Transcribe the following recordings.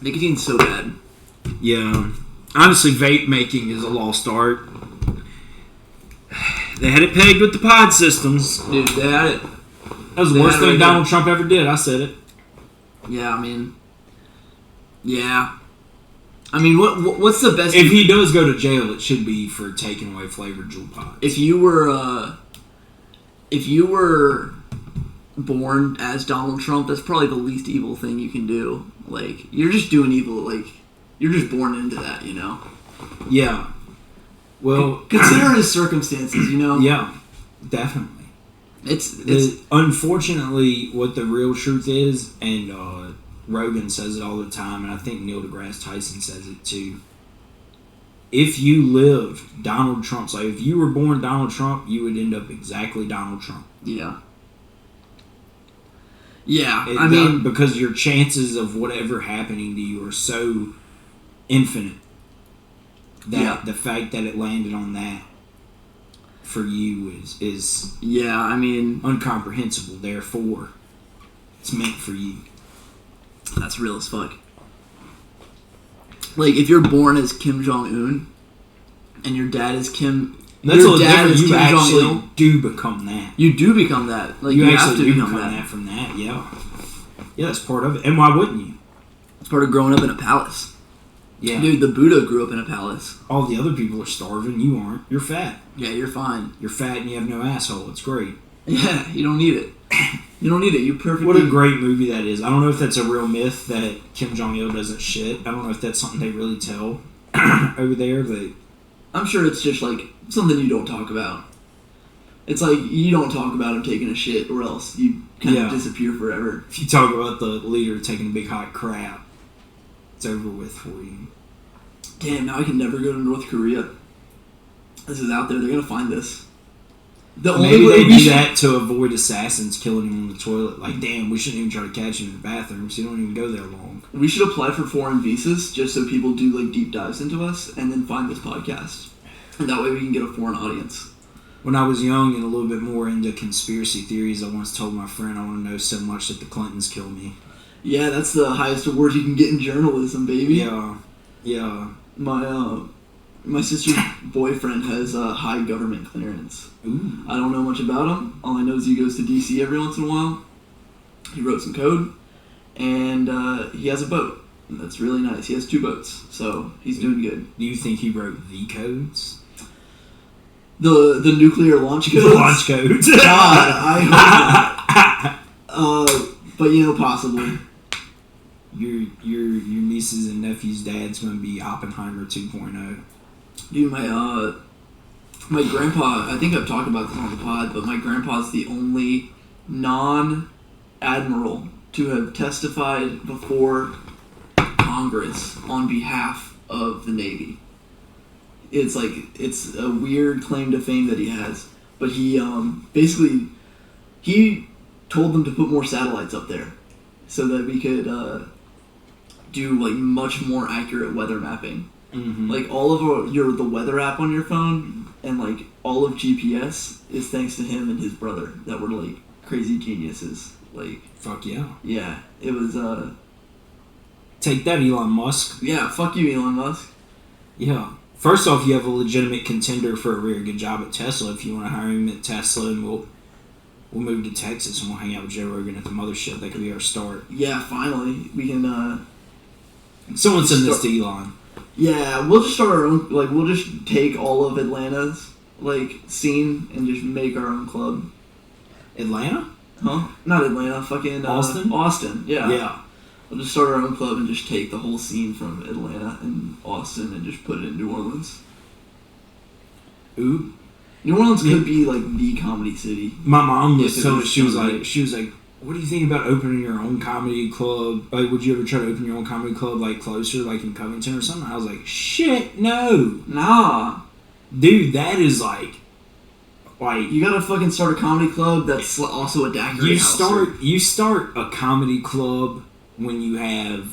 Nicotine's so bad. Yeah. Honestly, vape making is a lost art. They had it pegged with the pod systems. Dude, they had it. That was the worst thing Donald Trump ever did. I said it. Yeah, I mean... Yeah. I mean, what's the best... If he does go to jail, it should be for taking away flavored jewel pods. If you were born as Donald Trump, that's probably the least evil thing you can do. Like, you're just doing evil, like, you're just born into that, you know? Yeah. Well... Consider his circumstances, you know? Yeah, definitely. It's unfortunately, what the real truth is, and Rogan says it all the time, and I think Neil deGrasse Tyson says it too. If you lived Donald Trump's life, if you were born Donald Trump, you would end up exactly Donald Trump. Yeah. Yeah, I mean... Because your chances of whatever happening to you are so infinite that the fact that it landed on that for you is yeah, I mean... incomprehensible. Therefore, it's meant for you. That's real as fuck. Like, if you're born as Kim Jong-un and your dad is Kim... That's your dad is Kim Jong-il. Do become that. You do become that. Like, you have to become that from that, yeah. Yeah, that's part of it. And why wouldn't you? It's part of growing up in a palace. Yeah. Dude, the Buddha grew up in a palace. All the other people are starving. You aren't. You're fat. Yeah, you're fine. You're fat and you have no asshole. It's great. Yeah, you don't need it. You don't need it. You perfectly... What a great movie that is. I don't know if that's a real myth that Kim Jong-il doesn't shit. I don't know if that's something they really tell over there. But I'm sure it's just, like, something you don't talk about. It's like, you don't talk about him taking a shit or else you kind of disappear forever. If you talk about the leader taking a big hot crap, it's over with for you. Damn, now I can never go to North Korea. This is out there. They're going to find this. Maybe they do that to avoid assassins killing him on the toilet. Like, damn, we shouldn't even try to catch him in the bathroom, so you don't even go there long. We should apply for foreign visas just so people do, like, deep dives into us and then find this podcast. And that way we can get a foreign audience. When I was young and a little bit more into conspiracy theories, I once told my friend I want to know so much that the Clintons kill me. Yeah, that's the highest award you can get in journalism, baby. Yeah. Yeah. My sister's boyfriend has a high government clearance. Ooh. I don't know much about him. All I know is he goes to D.C. every once in a while. He wrote some code, and he has a boat. And that's really nice. He has 2 boats, so he's doing good. Do you think he wrote the codes? The nuclear launch codes? The launch codes. God, I hope not. But, you know, possibly. Your nieces and nephews' dad's going to be Oppenheimer 2.0. Dude, my grandpa, I think I've talked about this on the pod, but my grandpa's the only non-admiral to have testified before Congress on behalf of the Navy. It's a weird claim to fame that he has, but he basically he told them to put more satellites up there so that we could do like much more accurate weather mapping. Mm-hmm. Like all of the weather app on your phone and like all of GPS is thanks to him and his brother that were like crazy geniuses. Like fuck yeah. Yeah, it was take that, Elon Musk. Yeah, fuck you, Elon Musk. Yeah. First off, you have a legitimate contender for a very good job at Tesla. If you want to hire him at Tesla, and we'll move to Texas and we'll hang out with Joe Rogan at the mothership. That could be our start. Yeah, finally we can. Someone send this to Elon. Yeah, we'll just start our own. Like, we'll just take all of Atlanta's like scene and just make our own club. Atlanta? Huh? Not Atlanta. Fucking Austin. Austin. Yeah. Yeah. We'll just start our own club and just take the whole scene from Atlanta and Austin and just put it in New Orleans. Ooh. New Orleans could be like the comedy city. My mom was telling me, she was like, what do you think about opening your own comedy club? Like, would you ever try to open your own comedy club like closer, like in Covington or something? I was like, shit, no. Nah. Dude, that is like you gotta fucking start a comedy club that's also a daiquiri house. You start a comedy club when you have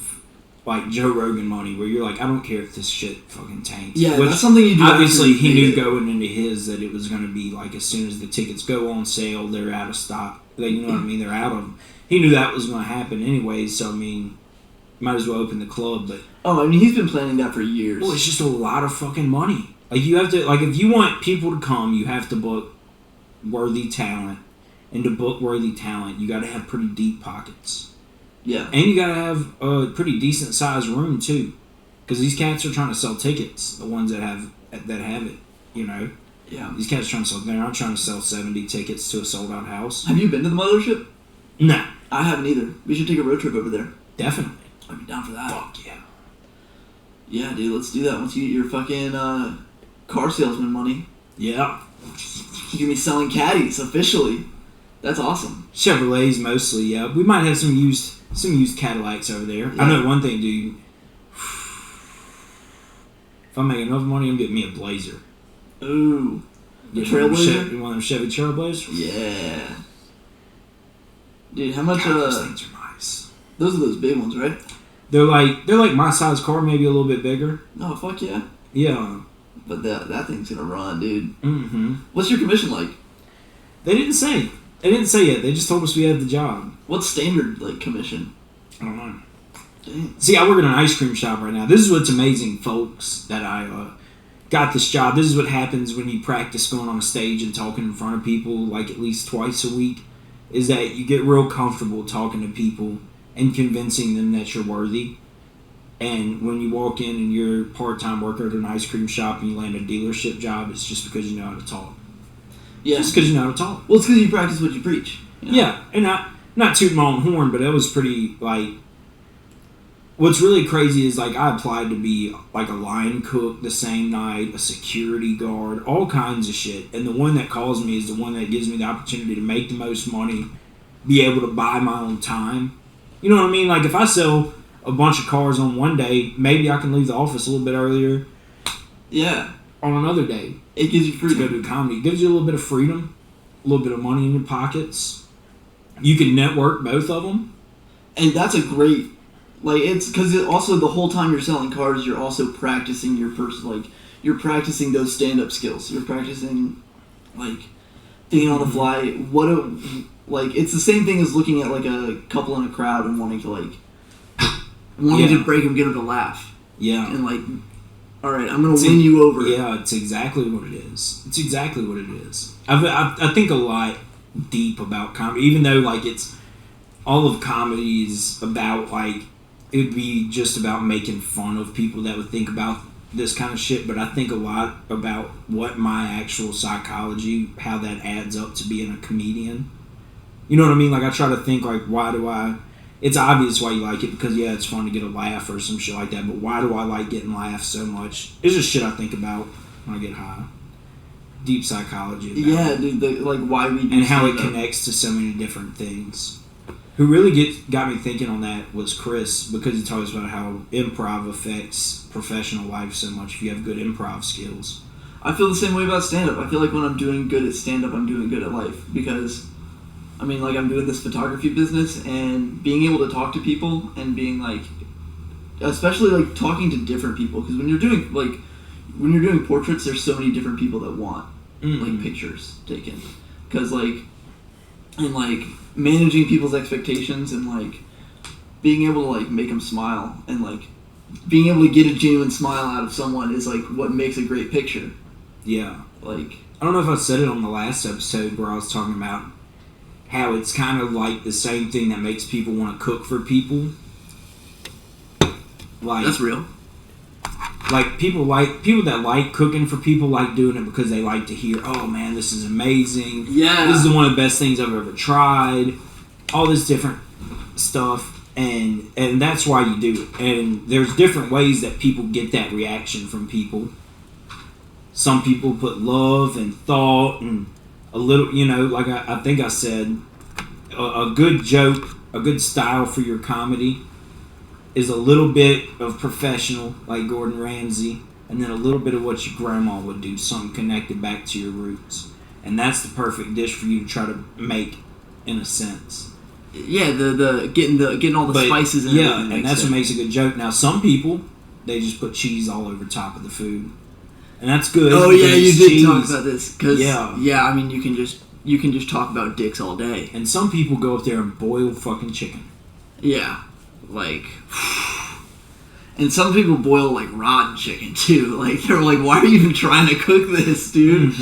like Joe Rogan money, where you're like, I don't care if this shit fucking tanks. Yeah, that's something you do. Obviously, he knew going into his that it was going to be like as soon as the tickets go on sale, they're out of stock. Like, you know what I mean? They're out of them. He knew that was going to happen anyway. So I mean, might as well open the club. But I mean, he's been planning that for years. well, it's just a lot of fucking money. Like, you have to, like, if you want people to come, you have to book worthy talent. And to book worthy talent, you got to have pretty deep pockets. Yeah. And you got to have a pretty decent sized room too, because these cats are trying to sell tickets. The ones that have it, you know. Yeah. These cats are trying to sell. They're not trying to sell 70 tickets to a sold out house. Have you been to the mothership? No. I haven't either. We should take a road trip over there. Definitely. I'd be down for that. Fuck yeah. Yeah, dude. Let's do that. Once you get your fucking car salesman money. Yeah. You can be selling caddies officially. That's awesome. Chevrolets mostly. Yeah. We might have some used Cadillacs over there. Yeah. I know one thing, dude. If I make enough money, I'm getting me a Blazer. Ooh. The Trailblazer? One of them Chevy Trailblazers? Yeah. Dude, how much, God, those things are nice. Those are those big ones, right? They're like my size car, maybe a little bit bigger. Oh, fuck yeah. Yeah. But that thing's gonna run, dude. Mm-hmm. What's your commission like? They didn't say. They didn't say yet. They just told us we had the job. What's standard, like, commission? I don't know. Dang. See, I work in an ice cream shop right now. This is what's amazing, folks, that I got this job. This is what happens when you practice going on a stage and talking in front of people, like, at least twice a week, is that you get real comfortable talking to people and convincing them that you're worthy. And when you walk in and you're a part-time worker at an ice cream shop and you land a dealership job, it's just because you know how to talk. Yeah. Just because you know how to talk. Well, it's because you practice what you preach. You know? Yeah, and not tooting my own horn, but it was pretty, like, what's really crazy is, like, I applied to be, like, a line cook the same night, a security guard, all kinds of shit. And the one that calls me is the one that gives me the opportunity to make the most money, be able to buy my own time. You know what I mean? Like, if I sell a bunch of cars on one day, maybe I can leave the office a little bit earlier. Yeah. On another day. It gives you freedom. To go do comedy. It gives you a little bit of freedom, a little bit of money in your pockets. You can network both of them. And that's a great, like, it's because also the whole time you're selling cars, you're also practicing your you're practicing those stand-up skills. You're practicing, like, thinking on the fly. It's the same thing as looking at, like, a couple in a crowd and wanting to break them, get them to laugh. Yeah. And, like, all right, I'm going to win you over. Yeah, it's exactly what it is. It's exactly what it is. I think a lot deep about comedy, even though, like, it's all of comedy is about, like, it would be just about making fun of people that would think about this kind of shit, but I think a lot about what my actual psychology, how that adds up to being a comedian. You know what I mean? Like, I try to think, like, it's obvious why you like it, because, yeah, it's fun to get a laugh or some shit like that, but why do I like getting laughs so much? It's just shit I think about when I get high. Deep psychology about Yeah, it. dude, why we do and how it stand-up. connects to so many different things. Who really got me thinking on that was Chris, because he talks about how improv affects professional life so much if you have good improv skills. I feel the same way about stand-up. I feel like when I'm doing good at stand-up, I'm doing good at life, because I mean, like, I'm doing this photography business, and being able to talk to people and being, like, especially, like, talking to different people, because when you're doing portraits, there's so many different people that want, like, pictures taken, because, like, and, like, managing people's expectations and, like, being able to, like, make them smile and, like, being able to get a genuine smile out of someone is, like, what makes a great picture. Yeah. Like, I don't know if I said it on the last episode where I was talking about how it's kind of like the same thing that makes people want to cook for people. Like, that's real. Like, people that like cooking for people like doing it because they like to hear, oh man, this is amazing. Yeah. This is one of the best things I've ever tried. All this different stuff, and that's why you do it. And there's different ways that people get that reaction from people. Some people put love and thought and a little, you know, like I think I said, a good joke, a good style for your comedy is a little bit of professional, like Gordon Ramsay, and then a little bit of what your grandma would do, something connected back to your roots. And that's the perfect dish for you to try to make, in a sense. Yeah, the getting all the spices in. Yeah, and that's what makes a good joke. Now, some people, they just put cheese all over top of the food, and that's good. Oh yeah, you did cheese. talk about this. Cause, yeah. I mean, you can just talk about dicks all day. And some people go up there and boil fucking chicken. Yeah, like And some people boil like rotten chicken too. Like they're like, why are you even trying to cook this, dude?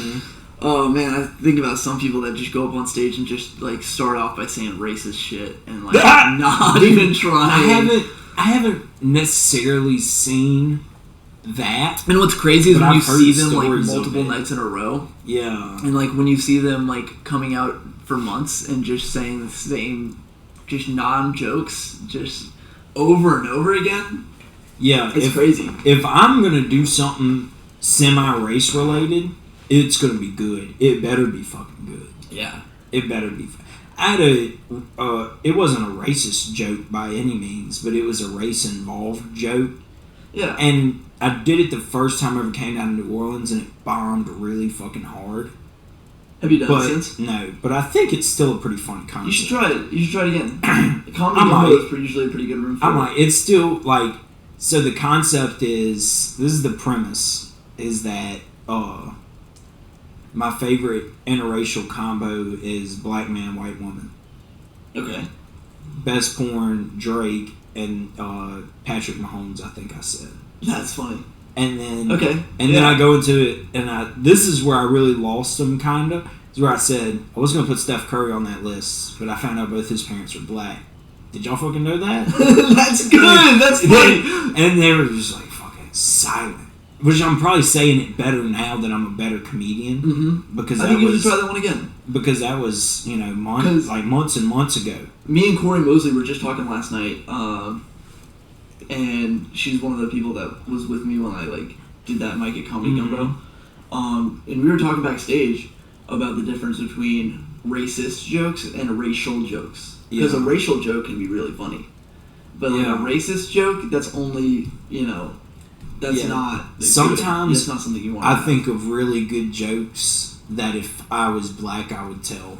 Oh man, I think about some people that just go up on stage and just like start off by saying racist shit and like not even trying. I haven't necessarily seen that. And what's crazy is when you see them like stories multiple nights in a row. Yeah. And like when you see them like coming out for months and just saying the same, just non-jokes, just over and over again. Yeah, it's crazy. If I'm gonna do something semi-race related, it's gonna be good. It better be fucking good. Yeah, it better be. I had it wasn't a racist joke by any means, but it was a race-involved joke. Yeah, and I did it the first time I ever came down to New Orleans, and it bombed really fucking hard. Have you done it since? No, but I think it's still a pretty funny concept. You should try it. You should try it again. Comedy Gumbo is usually a pretty good room for it. It's still like. So the concept is, this is the premise, is that my favorite interracial combo is black man, white woman. Okay. Best porn, Drake, and Patrick Mahomes, I think I said. That's funny. And then then I go into it, and this is where I really lost them, kind of. It's where I said, I was going to put Steph Curry on that list, but I found out both his parents are black. Did y'all fucking know that? That's good. That's funny. And they were just like fucking silent. Which I'm probably saying it better now that I'm a better comedian. Mm-hmm. Because I think you should try that one again. Because that was, months and months ago. Me and Corey Mosley were just talking last night, and she's one of the people that was with me when I did that mic at Comedy Gumbo. And we were talking backstage about the difference between racist jokes and racial jokes. Because a racial joke can be really funny. But a racist joke, that's only, that's not... Sometimes it's not something you want I think of really good jokes that if I was black, I would tell.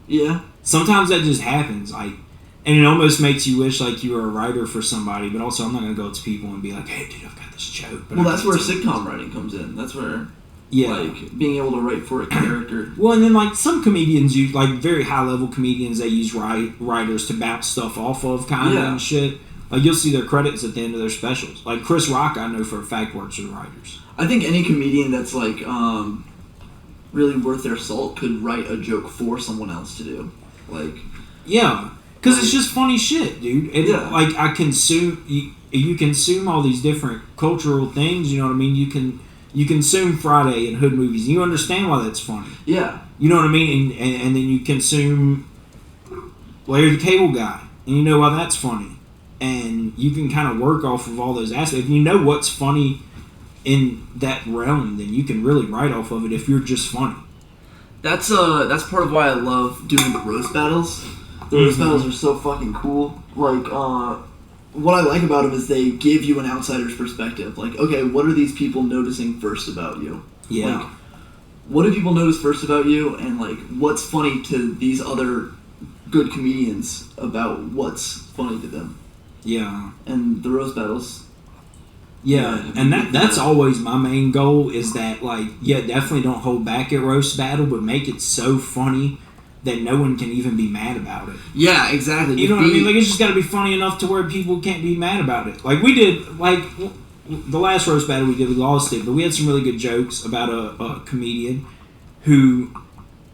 Yeah. Sometimes that just happens. And it almost makes you wish you were a writer for somebody, but also I'm not going to go up to people and be like, hey, dude, I've got this joke. But that's where sitcom writing comes in. That's where... being able to write for a character. Well, and then some comedians use very high level comedians. They use writers to bounce stuff off of, kind of and shit. You'll see their credits at the end of their specials. Like Chris Rock, I know for a fact works with writers. I think any comedian that's really worth their salt could write a joke for someone else to do. Because it's just funny shit, dude. I consume you consume all these different cultural things. You know what I mean? You consume Friday and hood movies, and you understand why that's funny. Yeah. You know what I mean? And then you consume Larry the Cable Guy, and you know why that's funny. And you can kind of work off of all those aspects. If you know what's funny in that realm, then you can really write off of it if you're just funny. That's part of why I love doing the roast battles. The roast battles are so fucking cool. What I like about them is they give you an outsider's perspective. Okay, what are these people noticing first about you? Yeah. What do people notice first about you? And, what's funny to these other good comedians about what's funny to them? Yeah. And the roast battles. Yeah, and that's always my main goal is that, definitely don't hold back at roast battle, but make it so funny that no one can even be mad about it. Yeah, exactly. You know what I mean? It's just got to be funny enough to where people can't be mad about it. We did, the last roast battle we did, we lost it, but we had some really good jokes about a comedian who,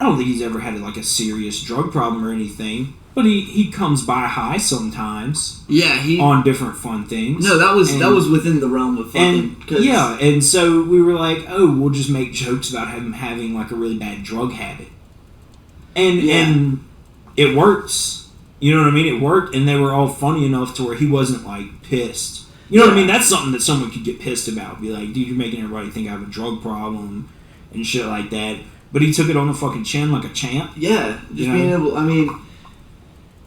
I don't think he's ever had, a serious drug problem or anything, but he comes by high sometimes. Yeah, on different fun things. No, that was within the realm of fun. And so we were like, we'll just make jokes about him having, a really bad drug habit. And it works. You know what I mean? It worked, and they were all funny enough to where he wasn't, pissed. You know what I mean? That's something that someone could get pissed about. Be like, dude, you're making everybody think I have a drug problem and shit like that. But he took it on the fucking chin like a champ. Yeah. Just being able...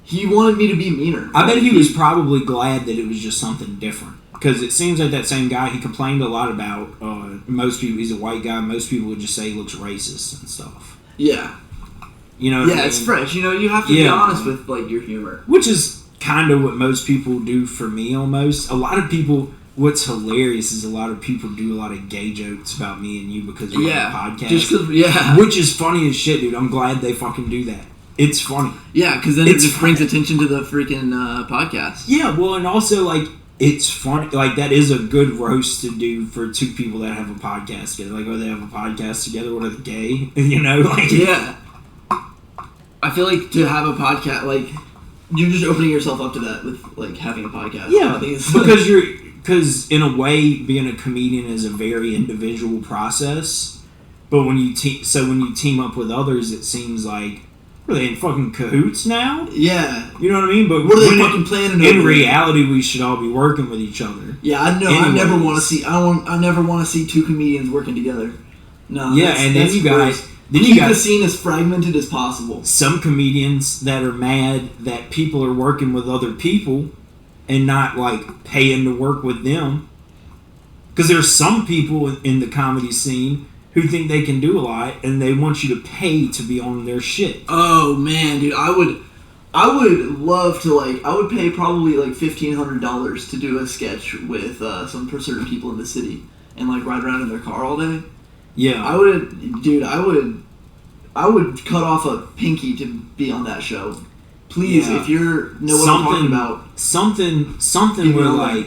he wanted me to be meaner. I bet he was probably glad that it was just something different. Because it seems like that same guy, he complained a lot about most people... He's a white guy. Most people would just say he looks racist and stuff. Yeah. You know what I mean? It's fresh. You have to be honest with, your humor. Which is kind of what most people do for me, almost. A lot of people... What's hilarious is a lot of people do a lot of gay jokes about me and you because we're on a podcast. Just 'cause, which is funny as shit, dude. I'm glad they fucking do that. It's funny. Yeah, because then it just brings attention to the freaking podcast. Yeah, well, and also, it's funny. Like, that is a good roast to do for two people that have a podcast together. Like, oh, they have a podcast together. What, are they gay? You know, like, yeah. I feel like to have a podcast, like, you're just opening yourself up to that with, like, having a podcast. Yeah, I think it's because in a way, being a comedian is a very individual process. But when you team up with others, it seems like, are they in fucking cahoots now? Yeah. You know what I mean? But what are they fucking planning? In reality, we should all be working with each other. Yeah, I know. Anyways. I never want to see two comedians working together. No. Yeah, and then you guys. Then keep the scene as fragmented as possible. Some comedians that are mad that people are working with other people and not, like, paying to work with them. Because there's some people in the comedy scene who think they can do a lot and they want you to pay to be on their shit. Oh, man, dude. I would love to, like, I would pay probably, like, $1,500 to do a sketch with some certain people in the city and, like, ride around in their car all day. Yeah. I would cut off a pinky to be on that show. Please, if you know what I'm talking about. Something where, like,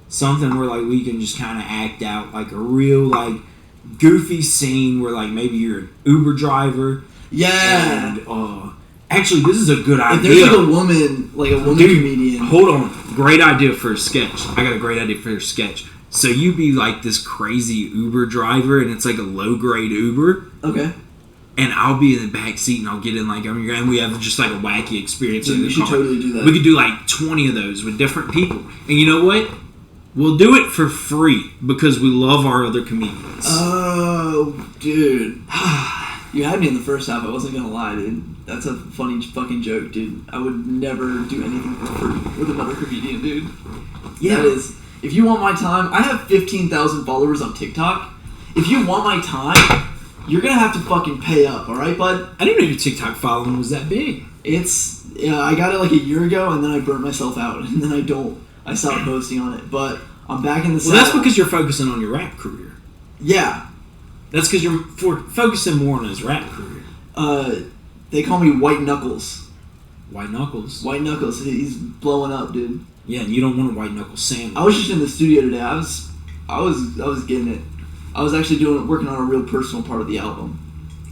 something where, like, we can just kind of act out, like, a real, like, goofy scene where, like, maybe you're an Uber driver. Yeah. And, actually, this is a good idea. If there's, like, a woman comedian. Hold on. Great idea for a sketch. I got a great idea for a sketch. So you be like this crazy Uber driver, and it's like a low-grade Uber. Okay. And I'll be in the back seat, and I'll get in, like, and we have just, like, a wacky experience in the car. We should totally do that. We could do, like, 20 of those with different people. And you know what? We'll do it for free because we love our other comedians. Oh, dude. You had me in the first half. I wasn't going to lie, dude. That's a funny fucking joke, dude. I would never do anything for free with another comedian, dude. Yeah. That is... If you want my time, I have 15,000 followers on TikTok. If you want my time, you're going to have to fucking pay up, alright, bud? I didn't know your TikTok following was that big. I got it like a year ago, and then I burnt myself out, and then I stopped posting on it. But I'm back in the saddle. Well, that's because you're focusing on your rap career. Yeah. That's because you're focusing more on his rap career. They call me White Knuckles. White Knuckles? White Knuckles. He's blowing up, dude. Yeah, and you don't want a white knuckle sandwich. I was just in the studio today. I was getting it. I was actually working on a real personal part of the album.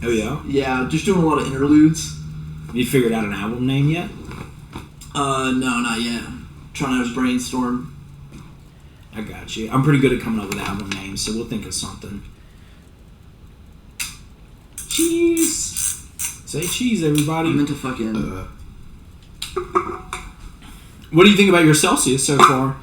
Oh yeah? Yeah, just doing a lot of interludes. Have you figured out an album name yet? No, not yet. Trying to just brainstorm. I got you. I'm pretty good at coming up with album names, so we'll think of something. Cheese. Say cheese, everybody. I'm into fucking... What do you think about your Celsius so far?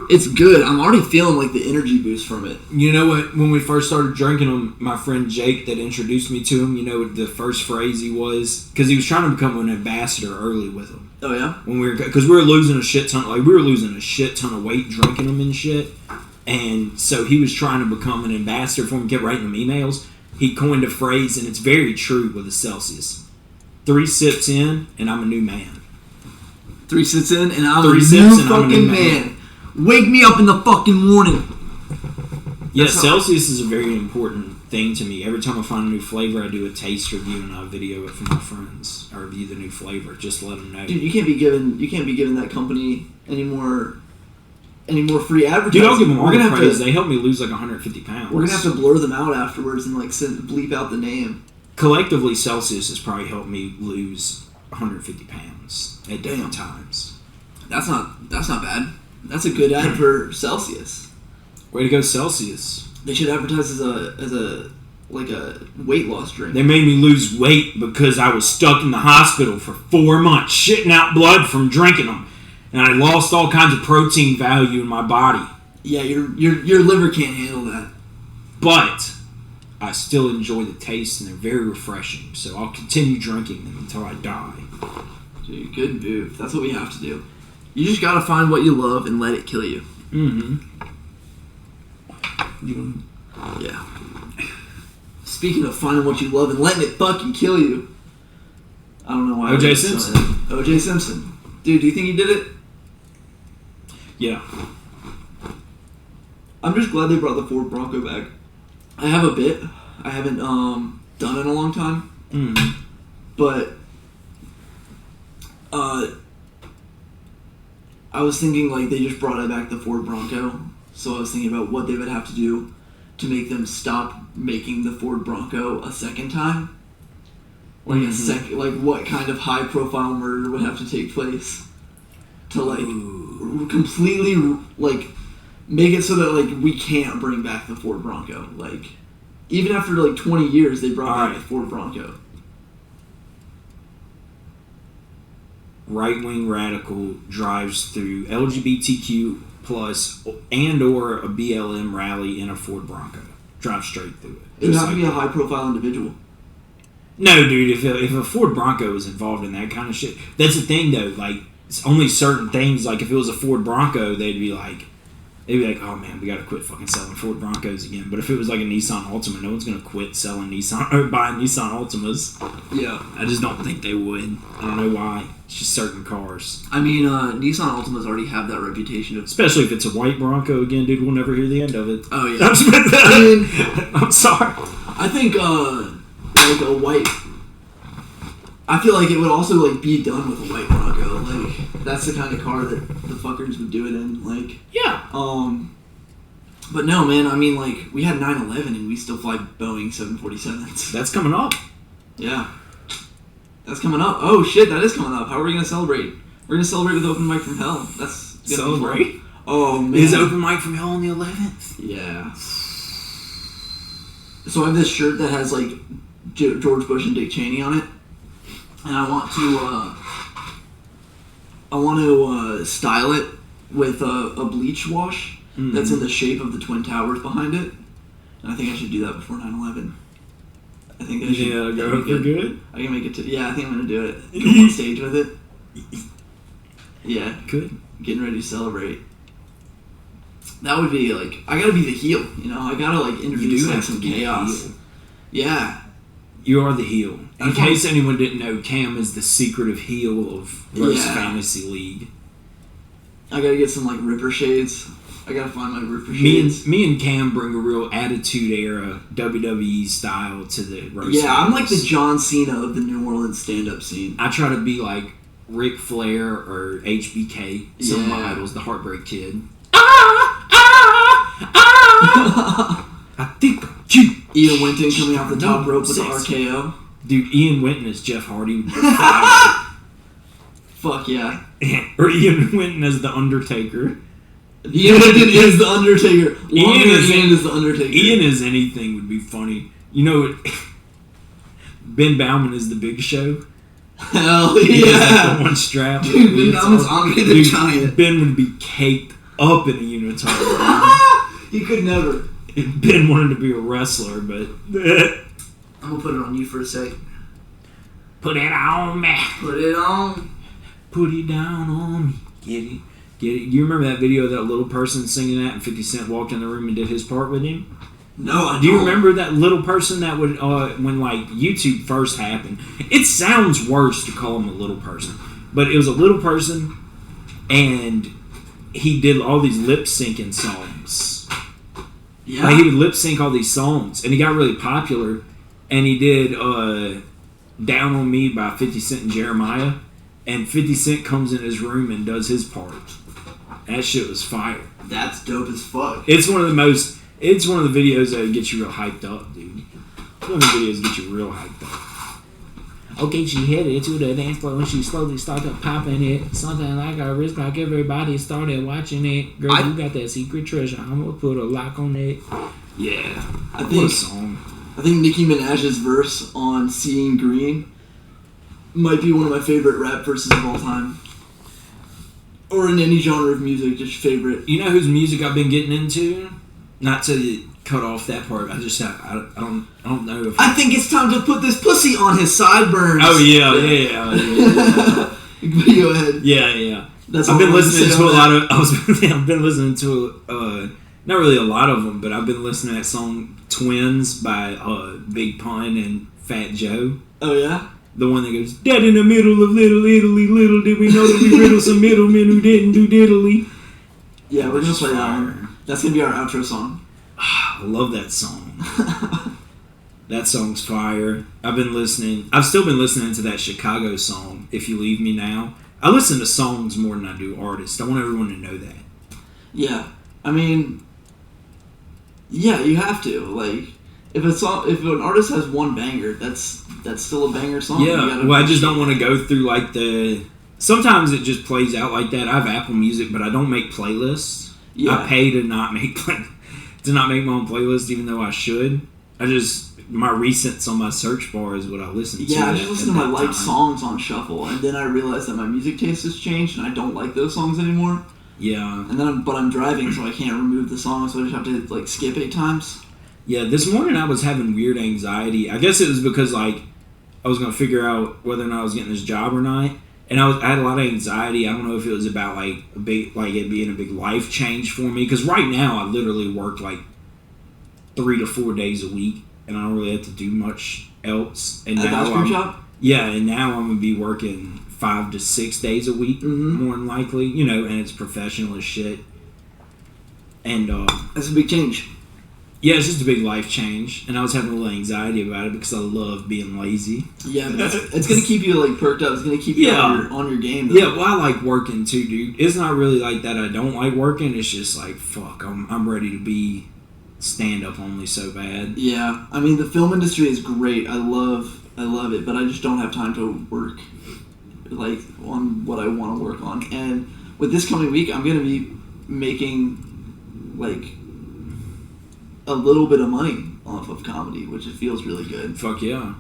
It's good. I'm already feeling like the energy boost from it. You know what? When we first started drinking them, my friend Jake that introduced me to him, you know what the first phrase he was? Because he was trying to become an ambassador early with them. Oh yeah? Because we were losing a shit ton. Like, we were losing a shit ton of weight drinking them and shit. And so he was trying to become an ambassador for him. Kept writing them emails. He coined a phrase, and it's very true with the Celsius. 3 sips in, and I'm a new man. 3 sips in, and I'm a new fucking man. Wake me up in the fucking morning. Yeah, Celsius is a very important thing to me. Every time I find a new flavor, I do a taste review and I video it for my friends. I review the new flavor, just to let them know. Dude, you can't be giving that company any more free advertising. Dude, I'll give them all the praise. They helped me lose like 150 pounds. We're gonna have to blur them out afterwards and like bleep out the name. Collectively, Celsius has probably helped me lose 150 pounds at different times. That's not bad. That's a good ad for Celsius. Way to go, Celsius. They should advertise as a weight loss drink. They made me lose weight because I was stuck in the hospital for 4 months, shitting out blood from drinking them, and I lost all kinds of protein value in my body. Yeah, your liver can't handle that. But I still enjoy the taste, and they're very refreshing. So I'll continue drinking them until I die. Dude, good move. That's what we have to do. You just gotta find what you love and let it kill you. Mm-hmm. Yeah. Speaking of finding what you love and letting it fucking kill you. I don't know why. O.J. Simpson. O.J. Simpson. Dude, do you think he did it? Yeah. I'm just glad they brought the Ford Bronco back. I have a bit. I haven't done it in a long time. Mm-hmm. I was thinking like they just brought back the Ford Bronco, so I was thinking about what they would have to do to make them stop making the Ford Bronco a second time. Like like what kind of high profile murder would have to take place to like completely like make it so that like we can't bring back the Ford Bronco. Like even after like 20 years, they brought back the Ford Bronco. Right-wing radical drives through LGBTQ plus and or a BLM rally in a Ford Bronco. Drive straight through it. It would have to be a high profile individual. No, dude. If a Ford Bronco is involved in that kind of shit, that's the thing though. Like, it's only certain things. Like, if it was a Ford Bronco, they'd be like, oh man, we gotta quit fucking selling Ford Broncos again. But if it was like a Nissan Altima, no one's gonna quit selling Nissan or buying Nissan Altimas. Yeah, I just don't think they would. I don't know why. It's just certain cars. I mean, Nissan Altimas already have that reputation of, especially if it's a white Bronco again, dude. We'll never hear the end of it. Oh yeah. I mean, I'm sorry. I think like a white. I feel like it would also like be done with a white Bronco. Like that's the kind of car that the fuckers would do it in. Like yeah. But no, man. I mean, like we had 9/11 and we still fly Boeing 747s. That's coming up. Yeah. That's coming up. Oh shit, that is coming up. How are we gonna celebrate? We're gonna celebrate with Open Mic from Hell. That's celebrate. Oh man. Is Open Mic from Hell on the 11th? Yeah. So I have this shirt that has like George Bush and Dick Cheney on it, and I want to style it with a bleach wash that's in the shape of the Twin Towers behind it, and I think I should do that before 9/11. I think I should. Yeah, go for good. I can make it. Yeah, I think I'm gonna do it. Go on stage with it. Yeah, good. Getting ready to celebrate. That would be like I gotta be the heel. You know, I gotta like introduce like some chaos. Yeah. You are the heel. In case anyone didn't know, Cam is the secretive heel of Roast Fantasy League. I gotta get some like Ripper shades. I gotta find my Ripper shades. Me and Cam bring a real Attitude Era WWE style to the roast. Yeah, I'm like the John Cena of the New Orleans stand-up scene. I try to be like Ric Flair or HBK, some of my idols, the Heartbreak Kid. I think you. Ian Winton coming off the top rope with the RKO. Dude, Ian Winton as Jeff Hardy. Fuck yeah. Or Ian Winton as the Undertaker. Ian Winton is the Undertaker. Ian is the Undertaker. Ian as anything would be funny. You know, Ben Bauman is the Big Show. Hell yeah. The one strap. Dude, Ben Bauman's Andre the Giant. Ben would be caked up in a unitard. He could never. Ben wanted to be a wrestler, but I'm gonna put it on you for a sec. Put it on me. Put it on. Put it down on me. Get it. Get it. You remember that video of that little person singing that and 50 Cent walked in the room and did his part with him? No, I don't. Do you remember that little person that would, when like YouTube first happened? It sounds worse to call him a little person, but it was a little person and he did all these lip syncing songs. Yeah. Like he would lip sync all these songs, and he got really popular. And he did "Down on Me" by 50 Cent and Jeremiah, and 50 Cent comes in his room and does his part. That shit was fire. That's dope as fuck. It's one of the videos that gets you real hyped up, dude. One of the videos that get you real hyped up. Okay, she headed to the dance floor when she slowly started popping it. Something like a wrist lock, everybody started watching it. Girl, you got that secret treasure. I'm gonna put a lock on it. Yeah. What a song. I think Nicki Minaj's verse on Seeing Green might be one of my favorite rap verses of all time. Or in any genre of music, just favorite. You know whose music I've been getting into? Not to cut off that part. I don't know if I think it's time to put this pussy on his sideburns. Oh yeah. Go ahead. Yeah. That's I've been listening to a lot of. I've been listening to not really a lot of them, but I've been listening to that song "Twins" by Big Pun and Fat Joe. Oh yeah. The one that goes, "Dead in the middle of Little Italy, little did we know that we riddled some middlemen who didn't do diddly." Yeah, we're gonna play that one. That's gonna be our outro song. I love that song. That song's fire. I've still been listening to that Chicago song, "If You Leave Me Now." I listen to songs more than I do artists. I want everyone to know that. Yeah, I mean, yeah, you have to. Like, if an artist has one banger, that's still a banger song. Yeah, well, I just don't want to go through like the. Sometimes it just plays out like that. I have Apple Music, but I don't make playlists. Yeah. I pay to not make my own playlist, even though I should. My recents on my search bar is what I listen to. Yeah, I just listen to my liked songs on shuffle, and then I realize that my music taste has changed, and I don't like those songs anymore. Yeah. And then, I'm driving, so I can't remove the song, so I just have to like skip 8 times. Yeah, this morning I was having weird anxiety. I guess it was because like I was gonna figure out whether or not I was getting this job or not, and I had a lot of anxiety. I don't know if it was about like it being a big life change for me, because right now I literally work like 3 to 4 days a week, and I don't really have to do much else. And at the ice cream shop? Yeah, and now I'm gonna be working 5 to 6 days a week, more than likely, and it's professional as shit. And that's a big change. Yeah, it's just a big life change, and I was having a little anxiety about it because I love being lazy. Yeah, but it's gonna keep you like perked up. It's gonna keep you on your game. Though. Yeah, well, I like working too, dude. It's not really like that. I don't like working. It's just like fuck. I'm ready to be stand-up only so bad. Yeah, I mean the film industry is great. I love it, but I just don't have time to work like on what I want to work on. And with this coming week, I'm gonna be making like a little bit of money off of comedy, which it feels really good. Fuck yeah.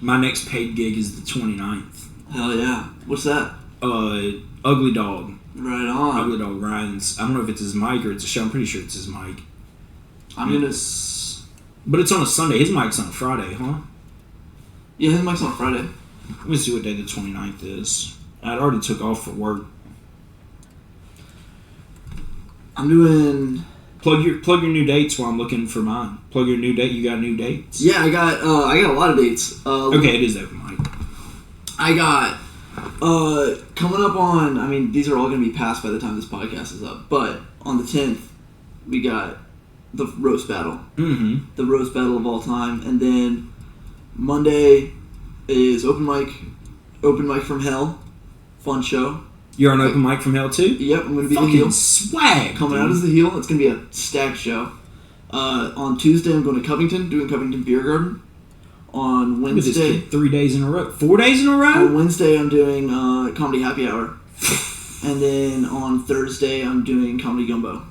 My next paid gig is the 29th. Hell yeah. What's that? Ugly Dog. Right on. Ugly Dog Ryan's. I don't know if it's his mic or it's a show. I'm pretty sure it's his mic. But it's on a Sunday. His mic's on a Friday, huh? Yeah, his mic's on a Friday. Let me see what day the 29th is. I already took off for work. I'm doing... Plug your new dates while I'm looking for mine. Plug your new date. You got new dates? Yeah, I got a lot of dates. Okay, it is open mic. I got coming up on. I mean, these are all going to be passed by the time this podcast is up. But on the 10th, we got the roast battle. Mm-hmm. The roast battle of all time, and then Monday is open mic from hell, fun show. You're on open mic from hell too? Yep, I'm going to be fucking the heel. Swag. Coming out as the heel. It's going to be a stacked show. On Tuesday, I'm going to Covington, doing Covington Beer Garden. On Wednesday... 3 days in a row. 4 days in a row? On Wednesday, I'm doing Comedy Happy Hour. And then on Thursday, I'm doing Comedy Gumbo.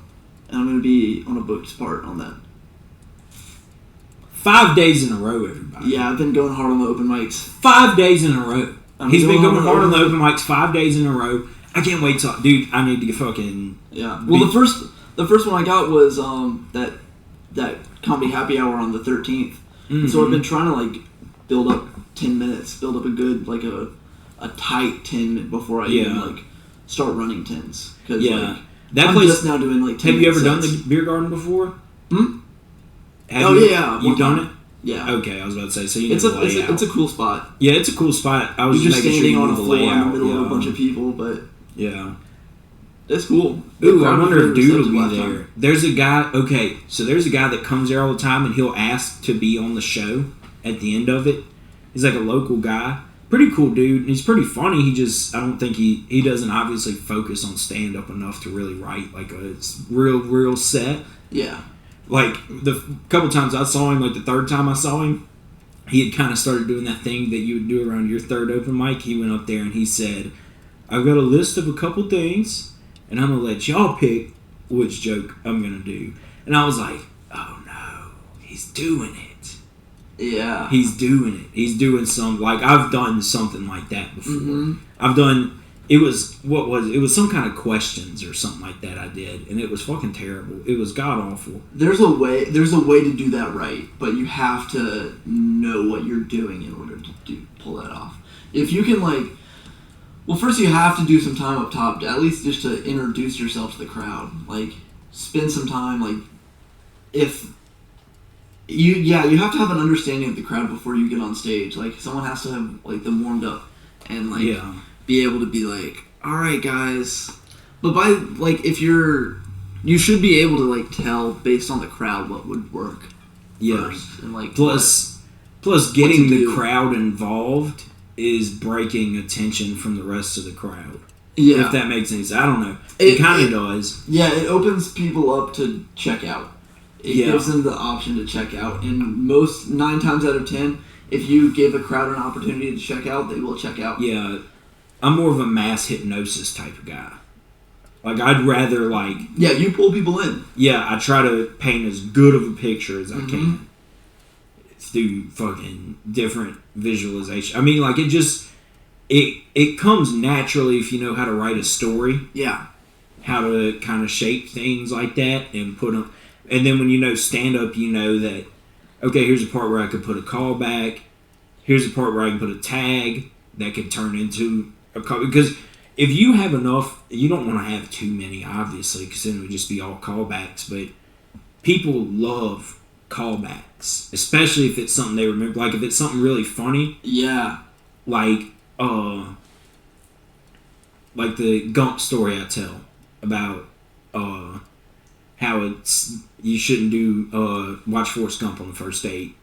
And I'm going to be on a booked part on that. 5 days in a row, everybody. Yeah, I've been going hard on the open mics. 5 days in a row. He's been going hard on the open mics 5 days in a row. I can't wait to... Dude, I need to get fucking... Yeah. Well, the first one I got was that Comedy Happy Hour on the 13th. Mm-hmm. So I've been trying to, like, build up 10 minutes. Build up a good, like, a tight 10 before I even, like, start running 10s. Because, like, I'm just now doing, like, 10 Have you ever sets. done the beer garden before? Hmm? Yeah. You've done it? Yeah. Okay, I was about to say. So you it's a cool spot. Yeah, it's a cool spot. I was You're just standing sure on a the floor layout. in the middle of a bunch of people, but yeah, it's cool. Ooh, I wonder if Dude will be there. There's a guy. Okay, so there's a guy that comes there all the time, and he'll ask to be on the show at the end of it. He's like a local guy, pretty cool dude. He's pretty funny. I don't think he doesn't obviously focus on stand up enough to really write like a real set. Yeah. Like the couple times I saw him, like the third time I saw him, he had kind of started doing that thing that you would do around your third open mic. He went up there and he said, I've got a list of a couple things, and I'm going to let y'all pick which joke I'm going to do. And I was like, oh no, he's doing it. Yeah. He's doing it. He's doing I've done something like that before. Mm-hmm. It was some kind of questions or something like that I did, and it was fucking terrible. It was god awful. There's a way to do that right, but you have to know what you're doing in order to pull that off. If you can first you have to do some time up top, at least just to introduce yourself to the crowd. Like, spend some time, you have to have an understanding of the crowd before you get on stage. Like, someone has to have, them warmed up and, be able to be like, all right, guys. But you should be able to tell based on the crowd what would work. Yeah. First, and plus getting the crowd involved is breaking attention from the rest of the crowd. Yeah. If that makes any sense. I don't know. It kind of does. Yeah, it opens people up to check out. It gives them the option to check out. And 9 times out of 10, if you give a crowd an opportunity to check out, they will check out. Yeah. I'm more of a mass hypnosis type of guy. Like, I'd rather, like... Yeah, you pull people in. Yeah, I try to paint as good of a picture as I can. Through fucking different visualization. I mean, like, it just... It comes naturally if you know how to write a story. Yeah. How to kind of shape things like that and put them... And then when you know stand-up, you know that, okay, here's a part where I could put a callback. Here's a part where I can put a tag that could turn into a call. Because if you have enough, you don't want to have too many, obviously, because then it would just be all callbacks. But people love callbacks, especially if it's something they remember. Like, if it's something really funny. Yeah. Like the Gump story I tell about how you shouldn't watch Forrest Gump on the first date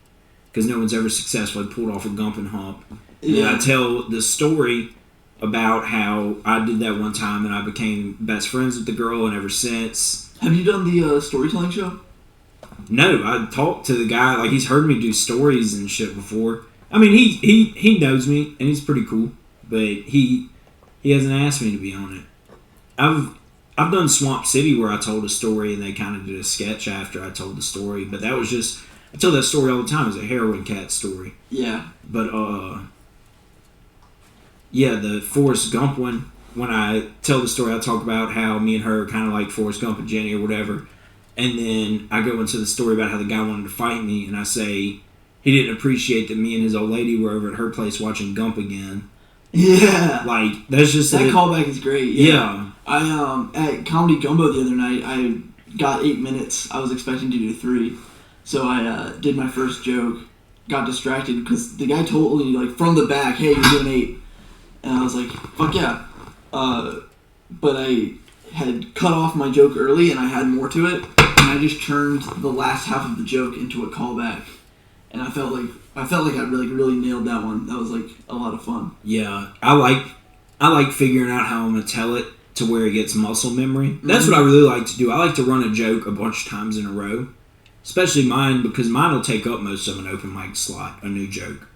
because no one's ever successfully pulled off a Gump and hump. Yeah. And I tell the story about how I did that one time and I became best friends with the girl, and ever since. Have you done the storytelling show? No, I talked to the guy, like, he's heard me do stories and shit before. I mean, he knows me and he's pretty cool, but he hasn't asked me to be on it. I've done Swamp City where I told a story and they kind of did a sketch after I told the story, but that was just, I tell that story all the time. It's a heroin cat story. Yeah. But, yeah, the Forrest Gump one, when I tell the story, I talk about how me and her kind of like Forrest Gump and Jenny or whatever, and then I go into the story about how the guy wanted to fight me, and I say he didn't appreciate that me and his old lady were over at her place watching Gump again. Yeah. Like, that's just... That callback is great. Yeah. I, at Comedy Gumbo the other night, I got 8 minutes. I was expecting to do 3. So I did my first joke, got distracted, because the guy told me, like, from the back, hey, you're doing 8. And I was like, fuck yeah. But I had cut off my joke early, and I had more to it, and I just turned the last half of the joke into a callback. And I felt like I really nailed that one. That was like a lot of fun. Yeah, I like figuring out how I'm gonna tell it to where it gets muscle memory. That's what I really like to do. I like to run a joke a bunch of times in a row, especially mine, because mine will take up most of an open mic slot, a new joke,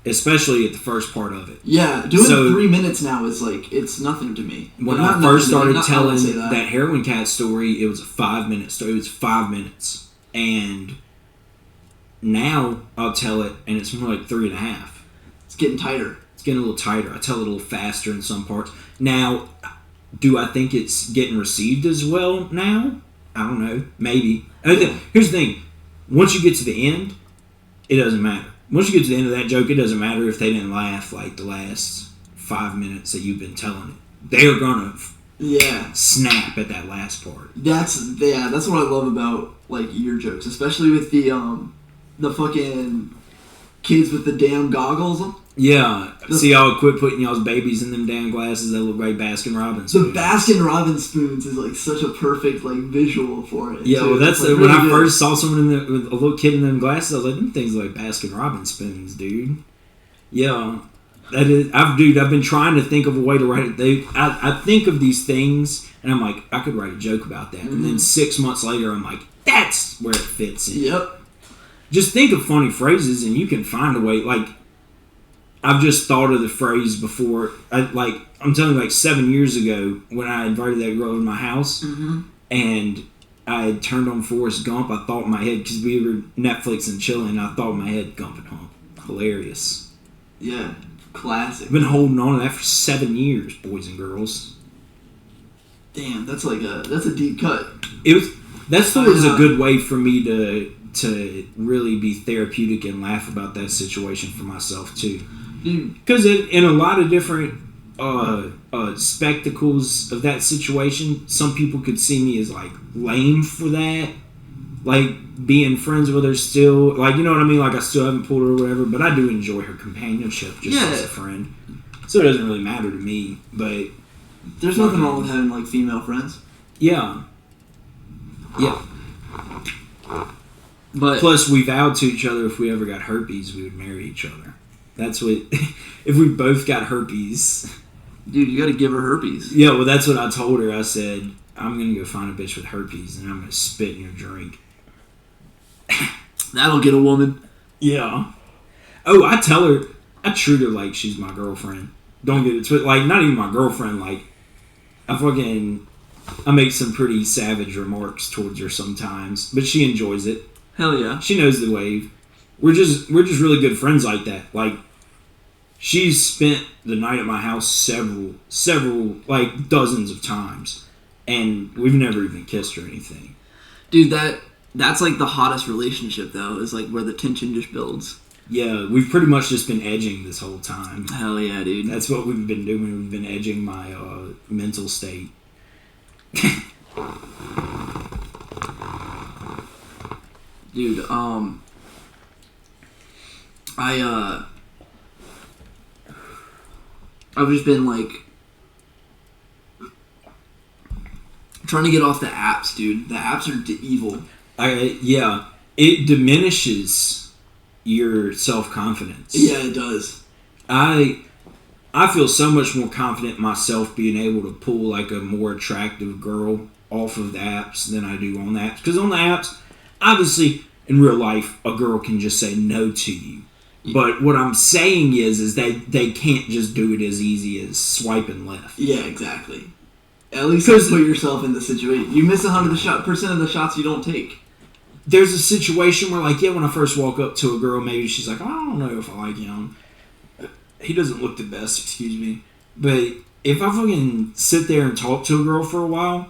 especially at the first part of it. Yeah, doing 3 minutes now is like, it's nothing to me. When I first started telling that heroin cat story, it was a 5-minute story. It was 5 minutes, and now I'll tell it, and it's more like 3.5. It's getting tighter. It's getting a little tighter. I tell it a little faster in some parts. Now, do I think it's getting received as well now? I don't know. Maybe. Here's the thing. Once you get to the end, it doesn't matter. Once you get to the end of that joke, it doesn't matter if they didn't laugh like the last 5 minutes that you've been telling it. They're gonna snap at that last part. That's what I love about like your jokes, especially with the fucking kids with the damn goggles. Yeah. See, y'all quit putting y'all's babies in them damn glasses that look like Baskin-Robbins spoons. The Baskin-Robbins spoons is like such a perfect like visual for it. Yeah, well, that's like, when I first saw someone with a little kid in them glasses, I was like, them things are like Baskin-Robbins spoons, dude. Yeah. That is, I've been trying to think of a way to write it. I think of these things, and I'm like, I could write a joke about that. And then 6 months later, I'm like, that's where it fits in. Yep. Just think of funny phrases, and you can find a way. Like, I've just thought of the phrase before. I'm telling you, like 7 years ago, when I invited that girl to my house, and I had turned on Forrest Gump, I thought in my head, because we were Netflix and chilling, I thought in my head, Gump and Hump. Hilarious. Yeah, classic. I've been holding on to that for 7 years, boys and girls. Damn, that's a deep cut. That story was a good way for me to really be therapeutic and laugh about that situation for myself too, because in a lot of different spectacles of that situation, some people could see me as like lame for that, like being friends with her still, like, you know what I mean, like I still haven't pulled her or whatever, but I do enjoy her companionship just as a friend, so it doesn't really matter to me. But there's nothing wrong with having like female friends. Yeah. But plus, we vowed to each other if we ever got herpes, we would marry each other. That's what. If we both got herpes. Dude, you gotta give her herpes. Yeah, well, that's what I told her. I said, I'm gonna go find a bitch with herpes and I'm gonna spit in your drink. That'll get a woman. Yeah. Oh, I tell her, I treat her like she's my girlfriend. Don't get it twisted. Like, not even my girlfriend. Like, I make some pretty savage remarks towards her sometimes, but she enjoys it. Hell yeah. She knows the wave. We're just really good friends like that. Like, she's spent the night at my house several, like, dozens of times, and we've never even kissed or anything. Dude, that's like the hottest relationship though, is like where the tension just builds. Yeah, we've pretty much just been edging this whole time. Hell yeah, dude. That's what we've been doing. We've been edging my mental state. Dude, I've just been like trying to get off the apps, dude. The apps are evil. Yeah, it diminishes your self-confidence. Yeah, it does. I feel so much more confident in myself being able to pull like a more attractive girl off of the apps than I do on the apps. Because on the apps, obviously, in real life, a girl can just say no to you. Yeah. But what I'm saying is they can't just do it as easy as swiping left. Yeah, exactly. At least you put yourself in the situation. You miss 100% of the shots you don't take. There's a situation where, like, yeah, when I first walk up to a girl, maybe she's like, I don't know if I like him. He doesn't look the best, excuse me. But if I fucking sit there and talk to a girl for a while,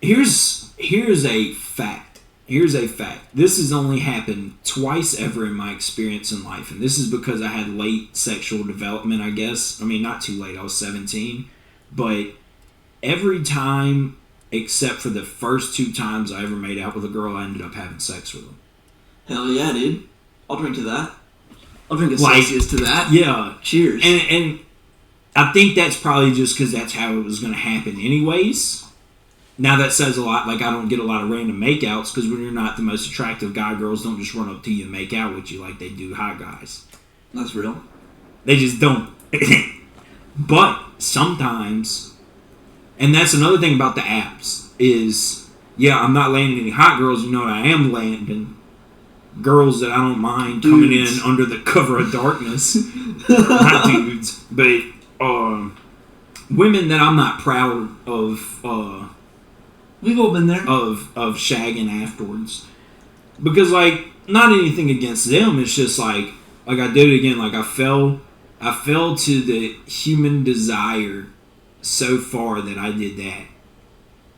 here's a fact. Here's a fact. This has only happened twice ever in my experience in life. And this is because I had late sexual development, I guess. I mean, not too late. I was 17. But every time, except for the first 2 times I ever made out with a girl, I ended up having sex with them. Hell yeah, dude. I'll drink to that. I'll drink a Celsius to that. Yeah. Cheers. And I think that's probably just because that's how it was going to happen anyways. Now that says a lot. Like, I don't get a lot of random makeouts because when you're not the most attractive guy, girls don't just run up to you and make out with you like they do hot guys. That's real. They just don't. But sometimes, and that's another thing about the apps, is, yeah, I'm not landing any hot girls. You know what I am landing? Girls that I don't mind coming in under the cover of darkness. Not dudes, but women that I'm not proud of. We've all been there. Of shagging afterwards. Because, like, not anything against them. It's just like I did it again. Like, I fell to the human desire so far that I did that.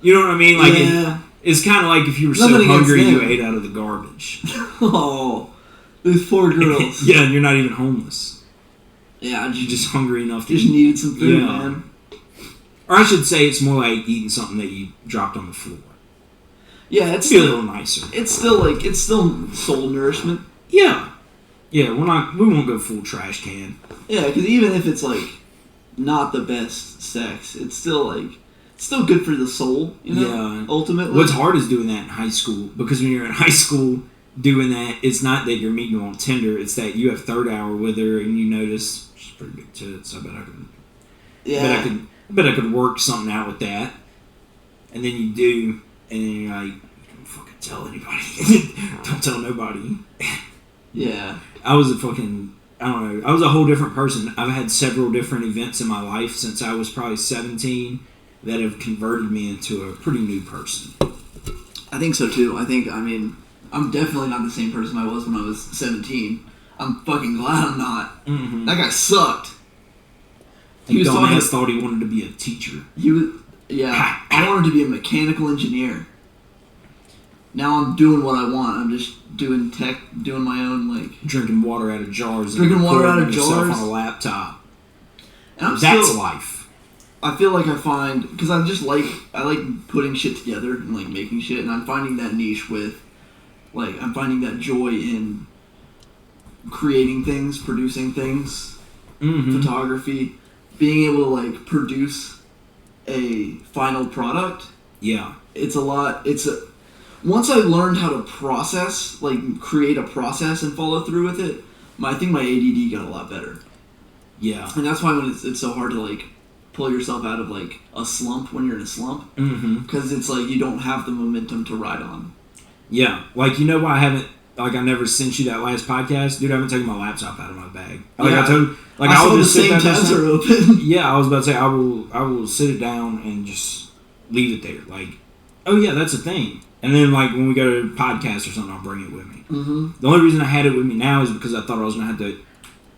You know what I mean? Like, yeah. It's kind of like if you were so hungry you ate out of the garbage. Oh, those poor girls. Yeah, and you're not even homeless. Yeah, you're just hungry enough to just needed some food, man. Or I should say, it's more like eating something that you dropped on the floor. Yeah, it's still a little nicer. It's still soul nourishment. Yeah, we won't go full trash can. Yeah, because even if it's like not the best sex, it's still good for the soul, you know? Yeah. Ultimately. What's hard is doing that in high school. Because when you're in high school doing that, it's not that you're meeting her on Tinder. It's that you have third hour with her and you notice she's pretty big tits. I bet I could. Yeah. I bet I could work something out with that. And then you do, and then you're like, don't fucking tell anybody. Don't tell nobody. Yeah. I was I was a whole different person. I've had several different events in my life since I was probably 17 that have converted me into a pretty new person. I think so too. I'm definitely not the same person I was when I was 17. I'm fucking glad I'm not. Mm-hmm. That guy sucked. He thought he wanted to be a teacher. I wanted to be a mechanical engineer. Now I'm doing what I want. I'm just doing tech, doing my own, like... Drinking water out of jars. Drinking water out of jars. On a laptop. And That's life. I feel like I find... Because I like putting shit together and, like, making shit. And I'm finding that niche with... Like, I'm finding that joy in creating things, producing things, photography, being able to, like, produce a final product. Yeah. Once I learned how to process, like, create a process and follow through with it, I think my ADD got a lot better. Yeah. And that's why when it's so hard to, like, pull yourself out of, like, a slump when you're in a slump. Because it's like you don't have the momentum to ride on. Yeah. Like, you know why I haven't, like, I never sent you that last podcast? Dude, I haven't taken my laptop out of my bag. Like, yeah. I told, like, I will saw just the same tabs are open. Yeah, I was about to say, I will sit it down and just leave it there. Like, oh, yeah, that's a thing. And then, like, when we go to a podcast or something, I'll bring it with me. The only reason I had it with me now is because I thought I was going to have to...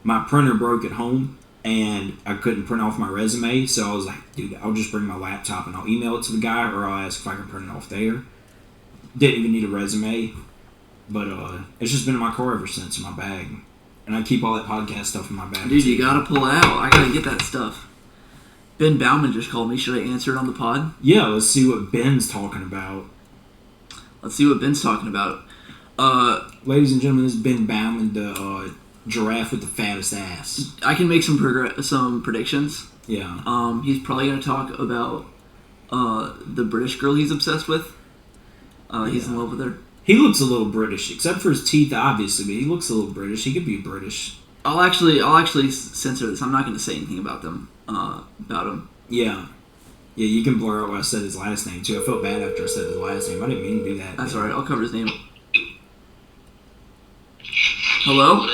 My printer broke at home, and I couldn't print off my resume, so I was like, dude, I'll just bring my laptop and I'll email it to the guy, or I'll ask if I can print it off there. Didn't even need a resume, but it's just been in my car ever since, in my bag. And I keep all that podcast stuff in my bag. Dude, you gotta pull it out. I gotta get that stuff. Ben Bauman just called me. Should I answer it on the pod? Yeah, let's see what Ben's talking about. Ladies and gentlemen, this is Ben Bauman, the giraffe with the fattest ass. I can make some predictions. Yeah. He's probably going to talk about the British girl he's obsessed with. He's in love with her. He looks a little British, except for his teeth, obviously, but he looks a little British. He could be British. I'll actually censor this. I'm not going to say anything about them. About him. Yeah. Yeah, you can blur out what I said his last name, too. I felt bad after I said his last name. I didn't mean to do that. That's alright. I'll cover his name. Hello?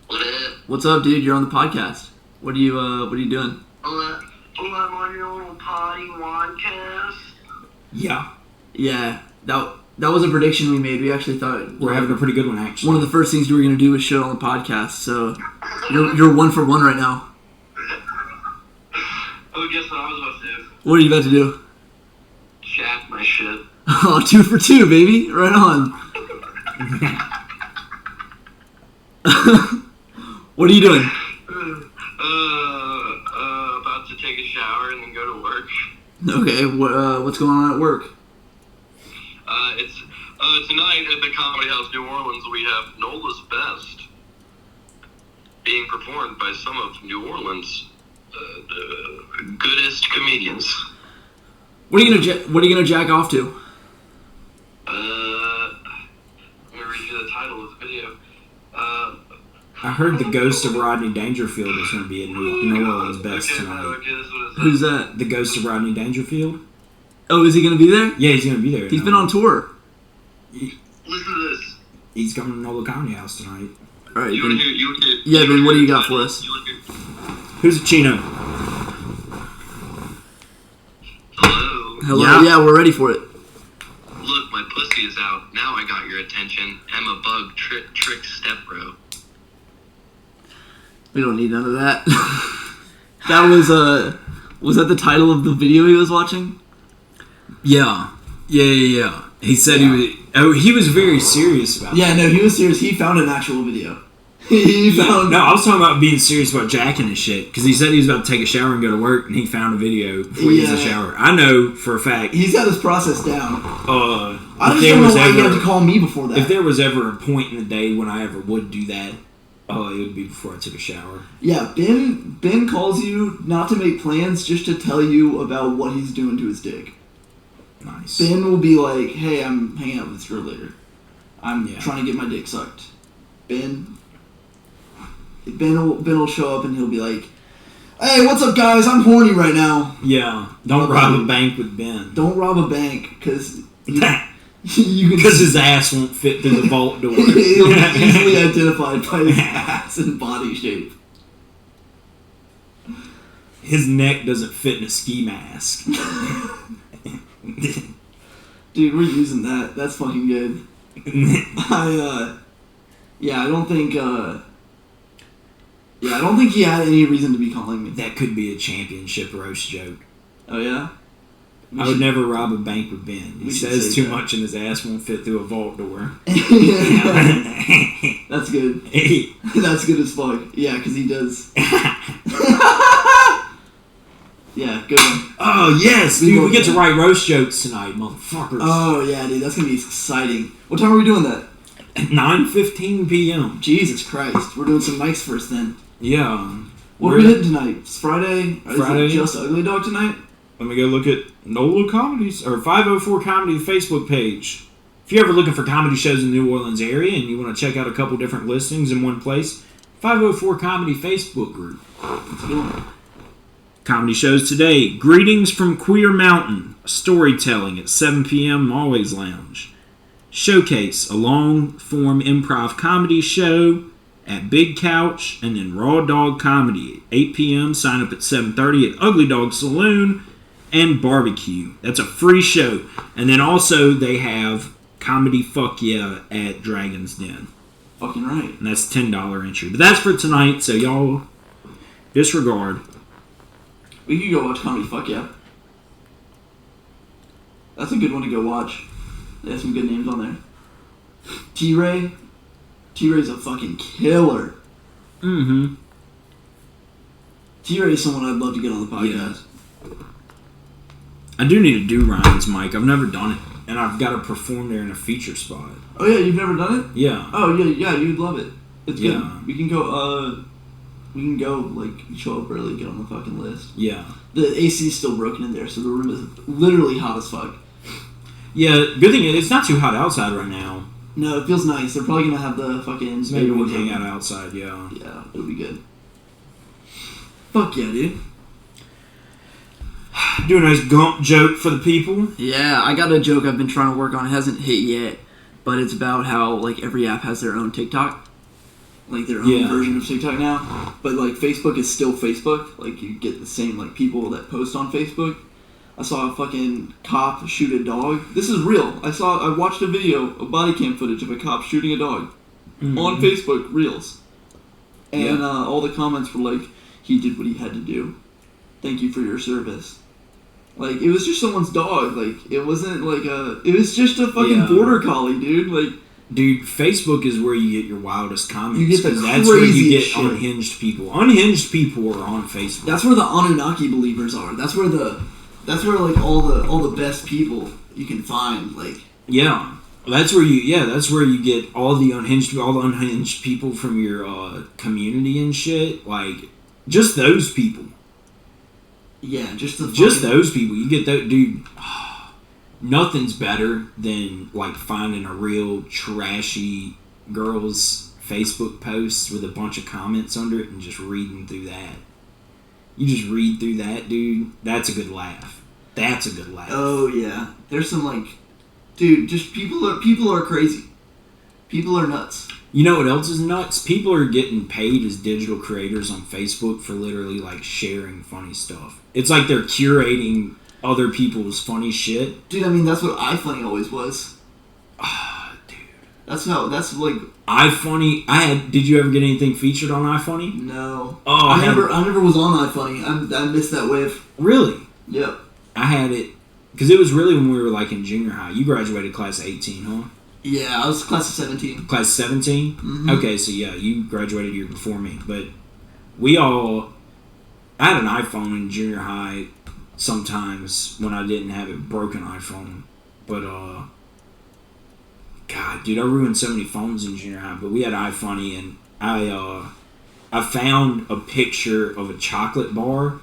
What up? What's up, dude? You're on the podcast. What are you doing? I'm on your little potty podcast. Yeah. Yeah. That was a prediction we made. We actually thought we're having a pretty good one, actually. One of the first things we were going to do was shit on the podcast, so you're 1 for 1 right now. Oh, guess what I was about to do? What are you about to do? Shaft my shit. Oh, 2 for 2, baby. Right on. What are you doing? About to take a shower and then go to work. Okay, what's going on at work? It's tonight at the Comedy House New Orleans we have Nola's Best being performed by some of New Orleans' the goodest comedians. What are you gonna jack off to? Let me read you the title of the video. I heard the ghost of Rodney Dangerfield is going to be at New Orleans Best tonight. Okay, this is what it says. Who's that? The ghost of Rodney Dangerfield? Oh, is he gonna be there? Yeah, he's going to be there. He's been on tour. Listen to this. He's coming to Nola Comedy House tonight. All right. You Ben, wanna hear, yeah, Ben. What do you got for us? Who's Chino? Hello. Yeah, we're ready for it. Look, my pussy is out. Now I got your attention. I'm a bug trick step bro. We don't need none of that. That was that the title of the video he was watching? Yeah. He said he was very serious about it. Yeah, no, he was serious. He found an actual video. No, I was talking about being serious about jacking his shit, because he said he was about to take a shower and go to work, and he found a video before he gets a shower. I know for a fact. He's got his process down. I just don't know why he had to call me before that. If there was ever a point in the day when I ever would do that, it would be before I took a shower. Yeah, Ben calls you not to make plans, just to tell you about what he's doing to his dick. Nice. Ben will be like, hey, I'm hanging out with this girl later. I'm trying to get my dick sucked. Ben will show up and he'll be like, hey, what's up, guys? I'm horny right now. Yeah. Don't rob a bank with Ben. Don't rob a bank, because because his ass won't fit through the vault door. He'll be easily identified by his ass and body shape. His neck doesn't fit in a ski mask. Dude, we're using that. That's fucking good. I don't think he had any reason to be calling me. That could be a championship roast joke. Oh, yeah? I would never rob a bank with Ben. He says too much and his ass won't fit through a vault door. That's good. That's good as fuck. Yeah, because he does. Yeah, good one. Oh, yes, dude. We get to write roast jokes tonight, motherfuckers. Oh, yeah, dude. That's going to be exciting. What time are we doing that? At 9:15 p.m. Jesus Christ. We're doing some mics first then. Yeah. What are we hitting tonight? It's Friday? Friday. Is it just Ugly Dog tonight? Let me go look at NOLA Comedies, or 504 Comedy Facebook page. If you're ever looking for comedy shows in the New Orleans area and you want to check out a couple different listings in one place, 504 Comedy Facebook group. That's a good one. Comedy shows today. Greetings from Queer Mountain. Storytelling at 7 p.m. Always Lounge. Showcase, a long-form improv comedy show at Big Couch, and then Raw Dog Comedy at 8 p.m. Sign up at 7:30 at Ugly Dog Saloon and Barbecue. That's a free show. And then also they have Comedy Fuck Yeah at Dragon's Den. Fucking right. And that's $10 entry. But that's for tonight, so y'all disregard. We could go watch Comedy Fuck Yeah. That's a good one to go watch. They have some good names on there. T-Ray. T-Ray's a fucking killer. Mm-hmm. T-Ray's someone I'd love to get on the podcast. Yeah. I do need to do Ryan's mic. I've never done it. And I've got to perform there in a feature spot. Oh yeah, you've never done it? Yeah. Oh yeah, you'd love it. It's good. Yeah. We can go, like, show up early, get on the fucking list. Yeah. The AC's still broken in there, so the room is literally hot as fuck. Yeah, good thing it's not too hot outside right now. No, it feels nice. They're probably gonna have the fucking... Maybe we'll hang out outside, yeah. Yeah, it'll be good. Fuck yeah, dude. Do a nice gump joke for the people. Yeah, I got a joke I've been trying to work on. It hasn't hit yet, but it's about how, like, every app has their own TikTok. Like, their own version of TikTok now. But, like, Facebook is still Facebook. Like, you get the same, like, people that post on Facebook. I saw a fucking cop shoot a dog. This is real. I watched a video of body cam footage of a cop shooting a dog on Facebook Reels. And all the comments were like, he did what he had to do. Thank you for your service. Like, it was just someone's dog. Like, it wasn't like it was just a fucking border collie, dude. Like, dude, Facebook is where you get your wildest comments. You get the that's where you get shit. unhinged people. Unhinged people are on Facebook. That's where the Anunnaki believers are. That's where like all the best people you can find. Like, yeah, that's where you get all the unhinged people from your community and shit. Like, just those people. Yeah, just those people. You get that, dude. Nothing's better than, like, finding a real trashy girl's Facebook post with a bunch of comments under it and just reading through that. You just read through that, dude. That's a good laugh. That's a good laugh. Oh yeah, there's some, like, dude. Just people are crazy. People are nuts. You know what else is nuts? People are getting paid as digital creators on Facebook for literally, like, sharing funny stuff. It's like they're curating other people's funny shit. Dude, I mean, that's what iFunny always was. Ah, dude. That's like... iFunny, did you ever get anything featured on iFunny? No. Oh, I never was on iFunny. I missed that wave. Really? Yep. I had it, because it was really when we were, like, in junior high. You graduated class of 18, huh? Yeah, I was class of 17. Class of 17? Mm-hmm. Okay, so yeah, you graduated a year before me. But I had an iPhone in junior high sometimes when I didn't have a broken iPhone. But, God, dude, I ruined so many phones in junior high. But we had iFunny, and I found a picture of a chocolate bar,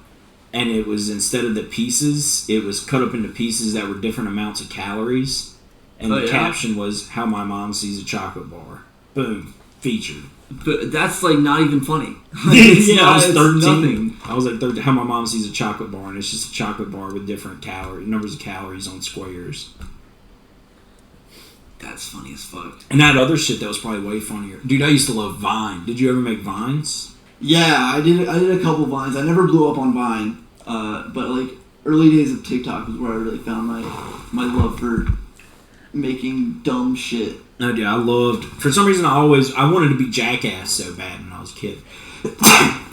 and it was, instead of the pieces, it was cut up into pieces that were different amounts of calories. And the caption was, how my mom sees a chocolate bar. Boom. Featured. But that's, like, not even funny. I was 13. I was like 13. How my mom sees a chocolate bar, and it's just a chocolate bar with different numbers of calories on squares. That's funny as fuck. And that other shit that was probably way funnier. Dude, I used to love Vine. Did you ever make Vines? Yeah, I did a couple Vines. I never blew up on Vine. But, like, early days of TikTok was where I really found my love for making dumb shit. No, dude, for some reason I wanted to be Jackass so bad when I was a kid.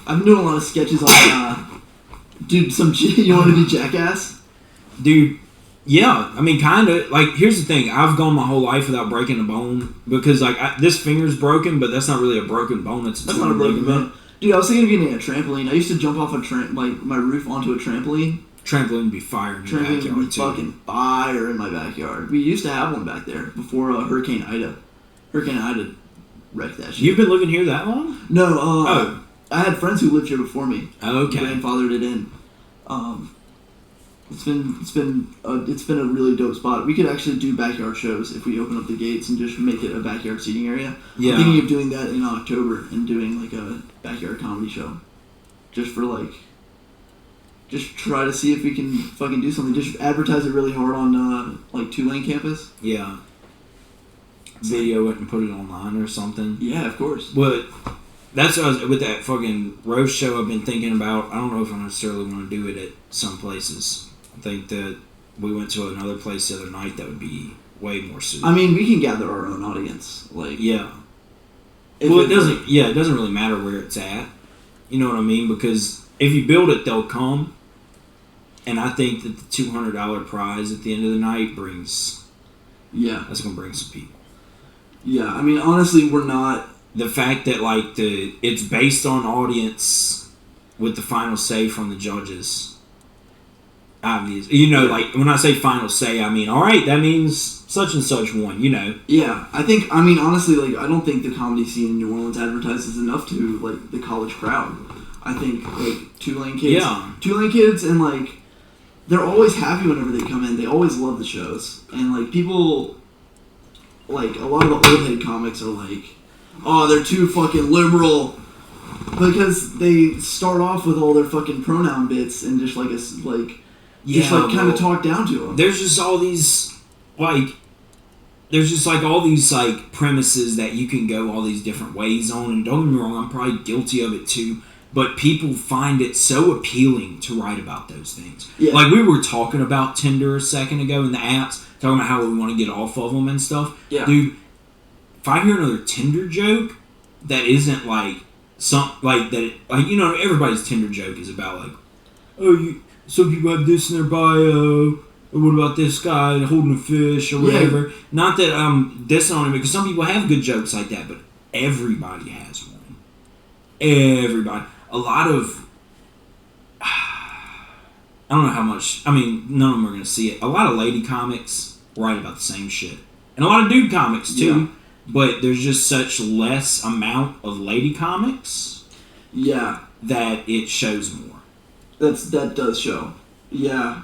I've been doing a lot of sketches on, dude, you want to be Jackass? Dude, yeah, I mean, kind of. Like, here's the thing, I've gone my whole life without breaking a bone, because, like, this finger's broken, but that's not really a broken bone, that's not a broken bone. Dude, I was thinking of getting a trampoline. I used to jump off my roof onto a trampoline. Trampoline would be fire in your backyard, would be too. Fucking fire in my backyard. We used to have one back there before Hurricane Ida. Hurricane Ida wrecked that shit. You've been living here that long? No, I had friends who lived here before me. Oh, okay. Grandfathered it in. It's been a really dope spot. We could actually do backyard shows if we open up the gates and just make it a backyard seating area. Yeah. I'm thinking of doing that in October and doing like a backyard comedy show, just for like, just try to see if we can fucking do something. Just advertise it really hard on like Tulane campus. Yeah. Video it and put it online or something. Yeah, of course. But that's what I was with that fucking roast show. I've been thinking about. I don't know if I necessarily want to do it at some places. I think that we went to another place the other night that would be way more suited. I mean, we can gather our own audience. Like, yeah. Well, it doesn't. Yeah, it doesn't really matter where it's at. You know what I mean? Because if you build it, they'll come. And I think that the $200 prize at the end of the night brings. Yeah. That's gonna bring some people. Yeah, I mean, honestly, we're not. The fact that like it's based on audience with the final say from the judges. Obvious, you know, like when I say final say, I mean, all right, that means such and such won, you know. Yeah, I mean, honestly, like, I don't think the comedy scene in New Orleans advertises enough to, like, the college crowd. I think, like, Tulane kids, and, like, they're always happy whenever they come in. They always love the shows. And, like, people, like, a lot of the old head comics are like, oh, they're too fucking liberal. Because they start off with all their fucking pronoun bits and just, like, kind of talk down to them. There's just all these, like, all these, like, premises that you can go all these different ways on. And don't get me wrong, I'm probably guilty of it too. But people find it so appealing to write about those things. Yeah. Like, we were talking about Tinder a second ago in the apps, talking about how we want to get off of them and stuff. Yeah. Dude, if I hear another Tinder joke that isn't, like, you know, everybody's Tinder joke is about, like, some people have this in their bio, or what about this guy holding a fish, or whatever. Yeah. Not that I'm dissing on him, because some people have good jokes like that, but everybody has one. Everybody. A lot of... I don't know how much... I mean, none of them are going to see it. A lot of lady comics write about the same shit. And a lot of dude comics, too. Yeah. But there's just such less amount of lady comics... Yeah. ...that it shows more. That does show. Yeah.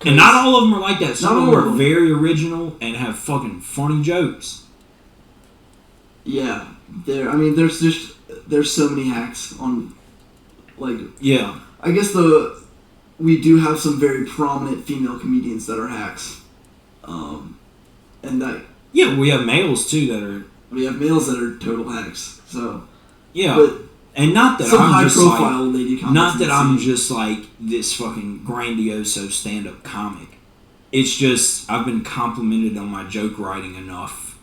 And not all of them are like that. Some of them are very original and have fucking funny jokes. Yeah. There's so many hacks on, like... Yeah. I guess we do have some very prominent female comedians that are hacks. And that... Yeah, we have males, too, that are... We have males that are total hacks, so... Yeah. But and not that I'm just like... Not that I'm just like this fucking grandiose stand-up comic. It's just I've been complimented on my joke writing enough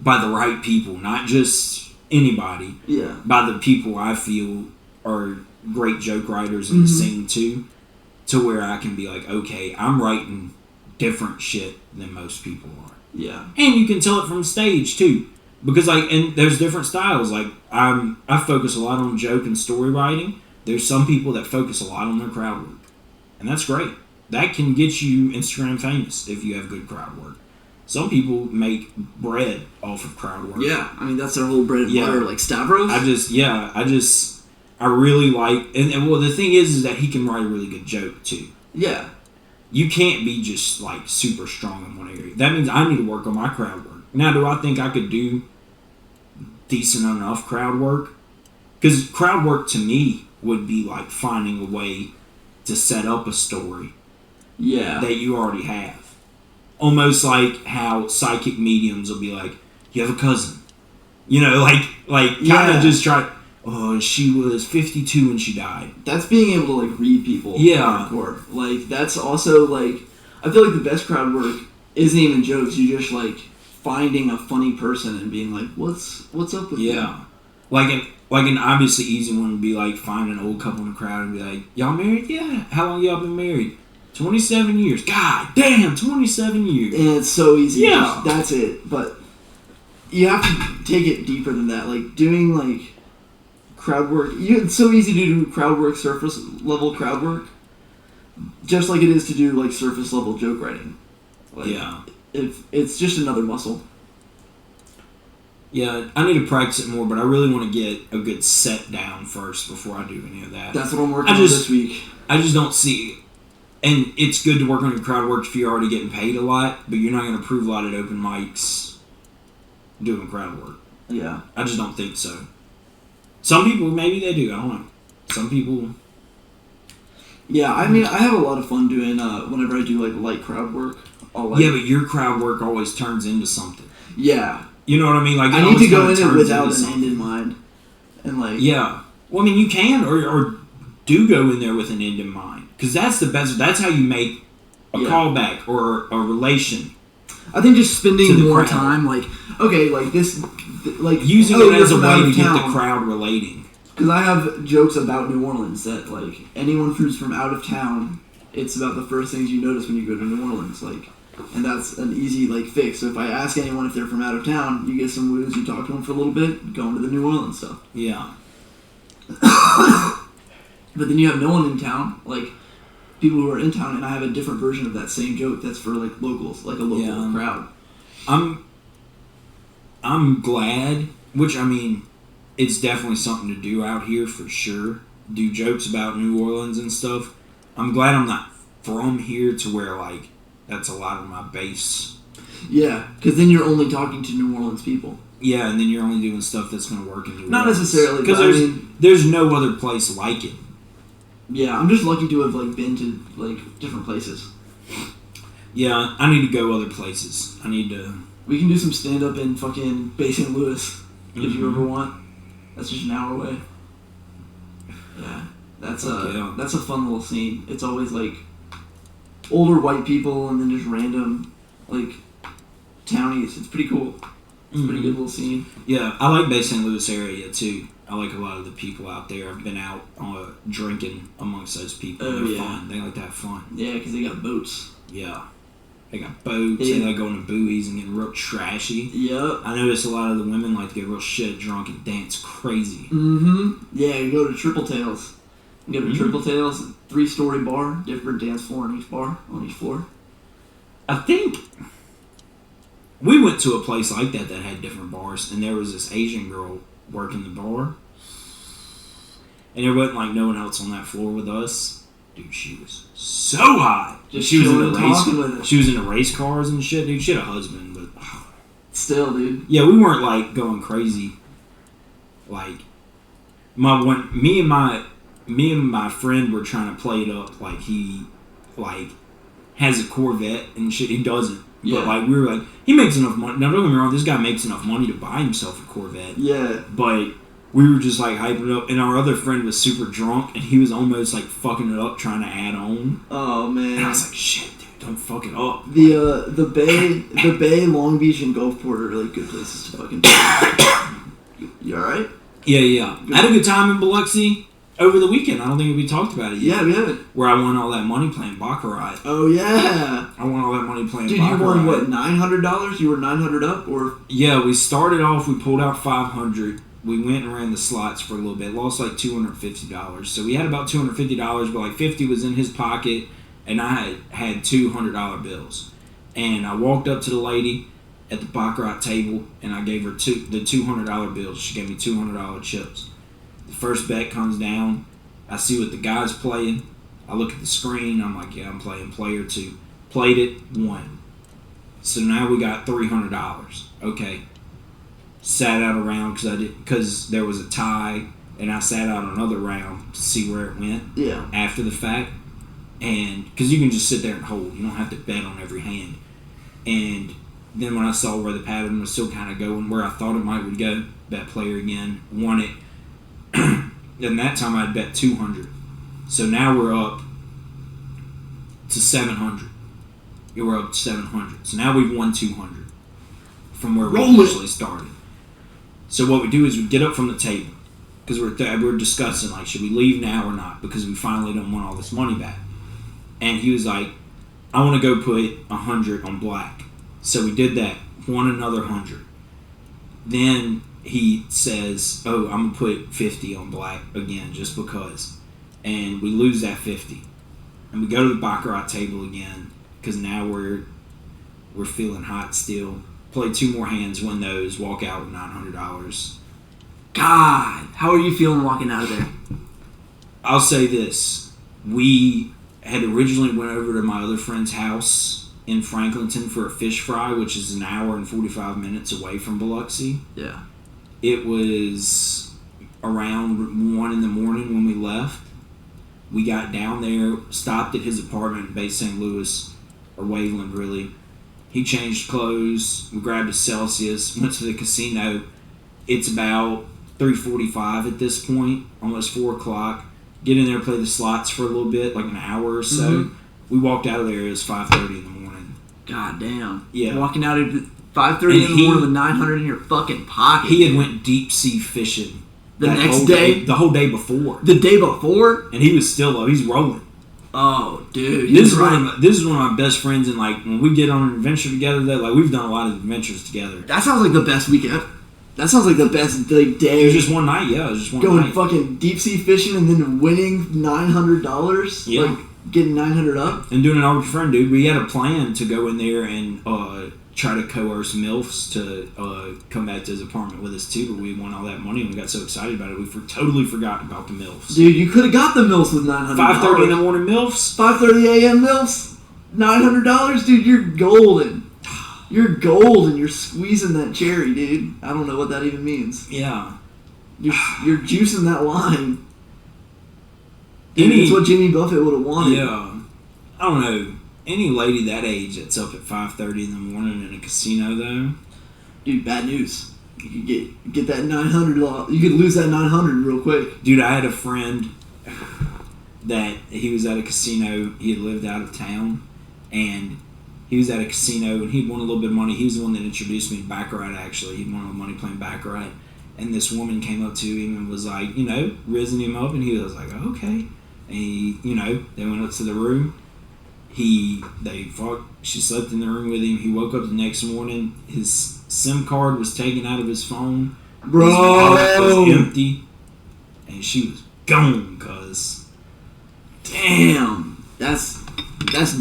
by the right people, not just anybody. Yeah. By the people I feel are great joke writers in the scene too, to where I can be like, okay, I'm writing different shit than most people are. Yeah. And you can tell it from stage too. Because, like, and there's different styles. Like, I focus a lot on joke and story writing. There's some people that focus a lot on their crowd work. And that's great. That can get you Instagram famous if you have good crowd work. Some people make bread off of crowd work. Yeah, I mean, that's their whole bread and butter, like Stavros. I really like, and well, the thing is that he can write a really good joke, too. Yeah. You can't be just, like, super strong in one area. That means I need to work on my crowd work. Now, do I think I could do decent enough crowd work? Because crowd work to me would be like finding a way to set up a story that you already have. Almost like how psychic mediums will be like, you have a cousin. You know, like kind of just try, she was 52 when she died. That's being able to like read people. Yeah. Hardcore. Like that's also like, I feel like the best crowd work isn't even jokes. You just like finding a funny person and being like, what's up with them? Yeah. Like an obviously easy one would be like find an old couple in the crowd and be like, y'all married? Yeah. How long y'all been married? 27 years. God damn, 27 years. And it's so easy. Yeah. That's it. But you have to take it deeper than that. Like doing like crowd work. It's so easy to do crowd work, surface level crowd work. Just like it is to do like surface level joke writing. Like, yeah. It's just another muscle. Yeah, I need to practice it more, but I really want to get a good set down first before I do any of that. That's what I'm working on this week. I just don't see... And it's good to work on your crowd work if you're already getting paid a lot, but you're not going to prove a lot at open mics doing crowd work. Yeah. I just don't think so. Some people, maybe they do. I don't know. Some people... Yeah, I mean, I have a lot of fun doing, whenever I do, like, light crowd work. Yeah, but your crowd work always turns into something. Yeah. You know what I mean? Like, I need to go in it without an end in mind. And, like... Yeah. Well, I mean, you can, or do go in there with an end in mind. Because that's the best. That's how you make a callback or a relation. I think just spending more crowd. time, like, okay, like this, like using it as a way to get the crowd relating. Because I have jokes about New Orleans that, like, anyone who's from out of town, it's about the first things you notice when you go to New Orleans, like, and that's an easy, like, fix. So if I ask anyone if they're from out of town, you get some woos, you talk to them for a little bit, go into the New Orleans stuff. Yeah. But then you have no one in town, like, people who are in town, and I have a different version of that same joke that's for, like, locals, like a local crowd. I'm glad, which, I mean, it's definitely something to do out here for sure. Do jokes about New Orleans and stuff. I'm glad I'm not from here to where, like, that's a lot of my base. Yeah, because then you're only talking to New Orleans people. Yeah, and then you're only doing stuff that's going to work in New Orleans. Not necessarily, because there's no other place like it. Yeah, I'm just lucky to have, like, been to, like, different places. Yeah, I need to go other places. I need to... We can do some stand-up in fucking Bay St. Louis, if you ever want. That's just an hour away. Yeah, that's a fun little scene. It's always, like, older white people and then just random, like, townies. It's pretty cool. It's a pretty good little scene. Yeah, I like Bay St. Louis area, too. I like a lot of the people out there. I've been out drinking amongst those people. They're fun. They like to have fun. Yeah, because they got boats. Yeah. They got boats. They like going to buoys and getting real trashy. Yep. I notice a lot of the women like to get real shit drunk and dance crazy. Mm-hmm. Yeah, you go to Triple Tails. You go to Triple Tails, 3-story bar, different dance floor on each bar, on each floor. I think we went to a place like that had different bars, and there was this Asian girl working the bar. And there wasn't, like, no one else on that floor with us. Dude, she was so hot. She was in the race cars and shit. Dude, she had a husband, but... Still, dude. Yeah, we weren't, like, going crazy. Like, me and my friend were trying to play it up like he, like, has a Corvette and shit. He doesn't. Yeah. But, like, we were like, he makes enough money. Now, don't get me wrong, this guy makes enough money to buy himself a Corvette. Yeah. But we were just, like, hyping it up. And our other friend was super drunk, and he was almost, like, fucking it up, trying to add on. Oh, man. And I was like, shit, dude, don't fuck it up. The Bay, Long Beach, and Gulfport are really good places to fucking do. You alright? Yeah. I had a good time in Biloxi over the weekend. I don't think we talked about it yet. Yeah, we haven't. Where I won all that money playing Baccarat. Oh, yeah. I won all that money playing Baccarat. Dude, you won, what, $900? You were 900 up, or? Yeah, we started off, we pulled out 500. We went and ran the slots for a little bit. Lost like $250. So we had about $250, but like 50 was in his pocket, and I had $200 bills. And I walked up to the lady at the Baccarat table, and I gave her the $200 bills. She gave me $200 chips. The first bet comes down. I see what the guy's playing. I look at the screen. I'm like, yeah, I'm playing player 2. Played it, won. So now we got $300. Okay. Sat out a round because there was a tie, and I sat out another round to see where it went. Yeah. After the fact, and because you can just sit there and hold, you don't have to bet on every hand. And then when I saw where the pattern was still kind of going where I thought it would go, bet player again, won it. Then that time I'd bet 200. So now we're up to 700. Yeah, we're up to 700. So now we've won 200 from where we initially started. So what we do is we get up from the table because we're discussing, like, should we leave now or not, because we finally don't want all this money back. And he was like, I want to go put 100 on black. So we did that, won another 100. Then he says, oh, I'm going to put 50 on black again just because. And we lose that 50. And we go to the Baccarat table again because now we're feeling hot still. Play 2 more hands, win those, walk out with $900. God, how are you feeling walking out of there? I'll say this. We had originally went over to my other friend's house in Franklinton for a fish fry, which is an hour and 45 minutes away from Biloxi. Yeah. It was around 1 in the morning when we left. We got down there, stopped at his apartment in Bay St. Louis, or Waveland, really. He changed clothes, we grabbed a Celsius, went to the casino. It's about 3:45 at this point, almost 4 o'clock. Get in there, play the slots for a little bit, like an hour or so. Mm-hmm. We walked out of there, it was 5:30 in the morning. God damn. Yeah. Walking out at 5:30 in the morning with $900 in your fucking pocket. He had went deep sea fishing. The next day? The whole day before. The day before? And he was still, he's rolling. Oh, dude. This is one of my best friends, and like when we get on an adventure together, that like we've done a lot of adventures together. That sounds like the best weekend. That sounds like the best like day. It was just one night, yeah. It was just one going night. Fucking deep sea fishing and then winning $900. Yeah. Like getting 900 up. And doing it all with your friend, dude. We had a plan to go in there and try to coerce MILFs to come back to his apartment with us too, but we won all that money and we got so excited about it, we totally forgot about the MILFs. Dude, you could have got the MILFs with $900. 5:30 in the morning MILFs? 5:30 a.m. MILFs? $900? Dude, you're golden. You're golden. You're squeezing that cherry, dude. I don't know what that even means. Yeah. You're juicing that lime. Dude, it's what Jimmy Buffett would have wanted. Yeah. I don't know. Any lady that age that's up at 5:30 in the morning in a casino, though. Dude, bad news. You could get that 900. You could lose that 900 real quick. Dude, I had a friend that he was at a casino. He had lived out of town, and he was at a casino, and he'd won a little bit of money. He was the one that introduced me to Baccarat, actually. He'd won a little money playing Baccarat. And this woman came up to him and was like, risen him up, and he was like, okay. And he, they went up to the room. They fought. She slept in the room with him. He woke up the next morning. His SIM card was taken out of his phone. Bro, his wallet was empty, and she was gone. Cause, damn, that's